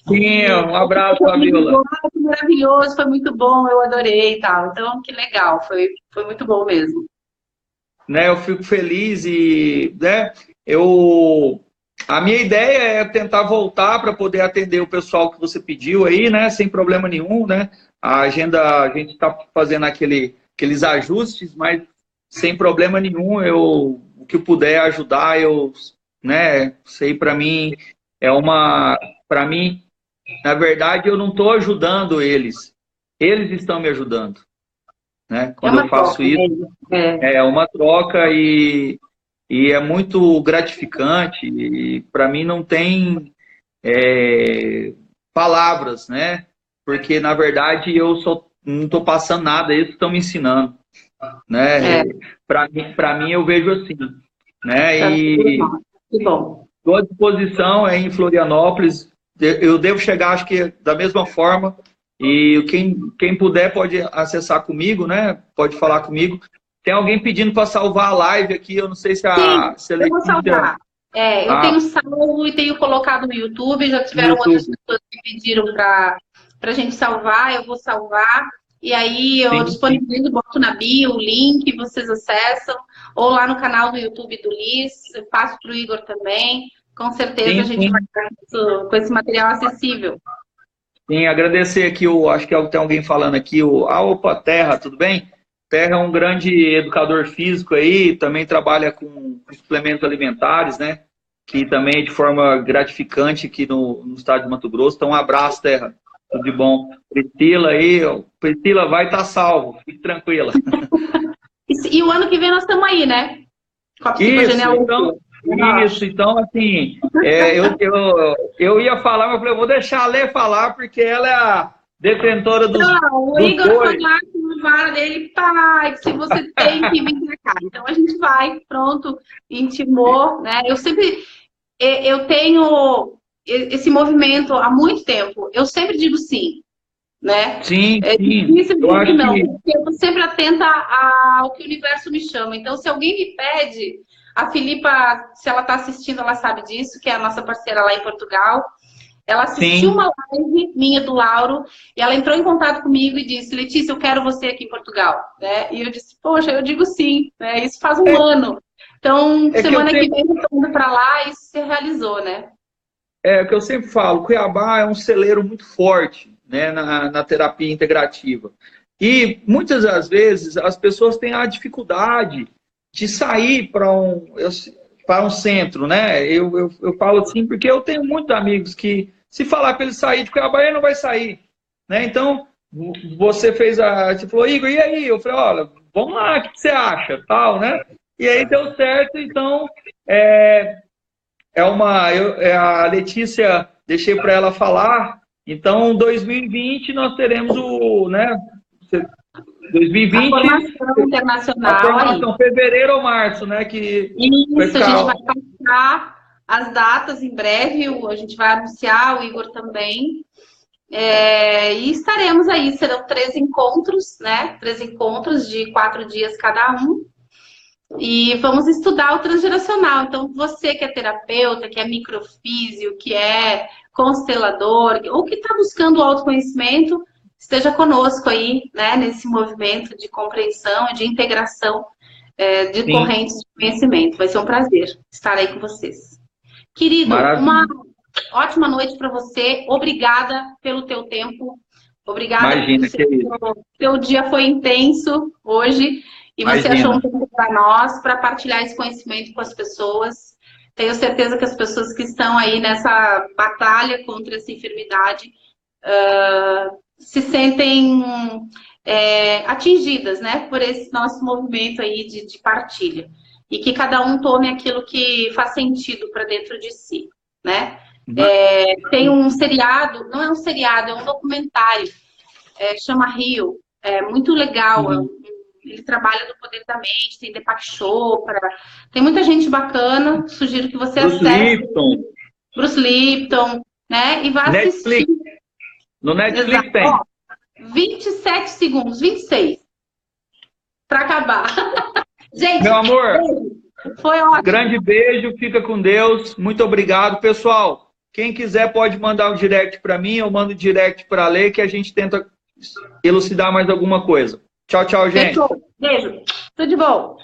Sim, um abraço, Fabiola. Maravilhoso, foi muito bom, eu adorei e tal. Então, que legal, foi muito bom mesmo. Né, eu fico feliz e, né, a minha ideia é tentar voltar para poder atender o pessoal que você pediu aí, né, sem problema nenhum, né. A agenda, a gente está fazendo aqueles ajustes, mas sem problema nenhum. O que eu puder ajudar, né, sei, para mim para mim, na verdade, eu não estou ajudando eles estão me ajudando, né? Quando eu faço isso, é uma troca e é muito gratificante. E para mim não tem palavras, né? Porque na verdade eu não estou passando nada, eles estão me ensinando, né? Para mim eu vejo assim, né? E que bom. Estou à disposição em Florianópolis. Eu devo chegar, acho que da mesma forma. E quem puder pode acessar comigo, né? Pode falar comigo. Tem alguém pedindo para salvar a live aqui. Eu não sei se a Letícia... Eu vou salvar. Eu tenho salvo e tenho colocado no YouTube. Já tiveram outras pessoas que pediram para a gente salvar. Eu vou salvar. E aí eu disponibilizo, boto na bio o link, vocês acessam. Ou lá no canal do YouTube do Liz. Eu passo para o Igor também. Com certeza a gente vai estar com esse material acessível. Sim, agradecer aqui, acho que tem alguém falando aqui, opa, Terra, tudo bem? Terra é um grande educador físico aí, também trabalha com suplementos alimentares, né? Que também é de forma gratificante aqui no estado de Mato Grosso. Então, um abraço, Terra. Tudo de bom. Priscila aí, Priscila vai estar salvo, fique tranquila. E o ano que vem nós estamos aí, né? Com a então, assim, eu ia falar, mas eu falei, eu vou deixar a Lê falar, porque ela é a detentora dos o Igor foi lá com a vara dele, pai, se você tem que vir pra cá. Então a gente vai, pronto, intimou, né? Eu tenho esse movimento há muito tempo, eu sempre digo sim, né? Sim, é difícil dizer que não, porque eu tô sempre atenta ao que o universo me chama. Então, se alguém me pede, a Filipa, se ela está assistindo, ela sabe disso, que é a nossa parceira lá em Portugal. Ela assistiu uma live minha do Lauro e ela entrou em contato comigo e disse: Letícia, eu quero você aqui em Portugal. Né? E eu disse: poxa, eu digo sim. Né? Isso faz um ano. Então, semana que vem eu estou indo para lá e isso se realizou, né? É o que eu sempre falo: Cuiabá é um celeiro muito forte, né, na terapia integrativa. E muitas das vezes as pessoas têm a dificuldade de sair para um centro, né? Eu falo assim porque eu tenho muitos amigos que, se falar para ele sair de Cuiabá, ele não vai sair, né? Então, você falou, Igor, e aí? Eu falei, olha, vamos lá, o que você acha? Tal, né? E aí deu certo. Então, a Letícia, deixei para ela falar. Então, 2020 nós teremos 2020, a formação internacional. A formação, fevereiro ou março, né? Isso, a gente vai passar as datas em breve, a gente vai anunciar, o Igor também. E estaremos aí, serão 3 encontros, né? 3 encontros de 4 dias cada um. E vamos estudar o transgeracional. Então, você que é terapeuta, que é microfísio, que é constelador, ou que está buscando o autoconhecimento, esteja conosco aí, né, nesse movimento de compreensão e de integração de correntes de conhecimento. Vai ser um prazer estar aí com vocês. Querido, uma ótima noite para você. Obrigada pelo teu tempo. Obrigada. Imagina, teu dia foi intenso hoje e você achou um tempo para nós, para partilhar esse conhecimento com as pessoas. Tenho certeza que as pessoas que estão aí nessa batalha contra essa enfermidade se sentem atingidas, né, por esse nosso movimento aí de partilha. E que cada um tome aquilo que faz sentido para dentro de si, né? Tem um seriado, não é um seriado, é um documentário, chama Rio, é muito legal, ele trabalha no poder da mente, tem Deepak Chopra, tem muita gente bacana, sugiro que você Bruce acesse. Lipton. Bruce Lipton, né? E vá assistir. No Netflix Exato. tem. Ó, 27 segundos, 26, para acabar. Gente, meu amor, foi ótimo. Grande beijo, fica com Deus. Muito obrigado, pessoal. Quem quiser pode mandar um direct para mim, eu mando um direct para a Lê, que a gente tenta elucidar mais alguma coisa. Tchau, tchau, gente. Beijo. Tudo de bom.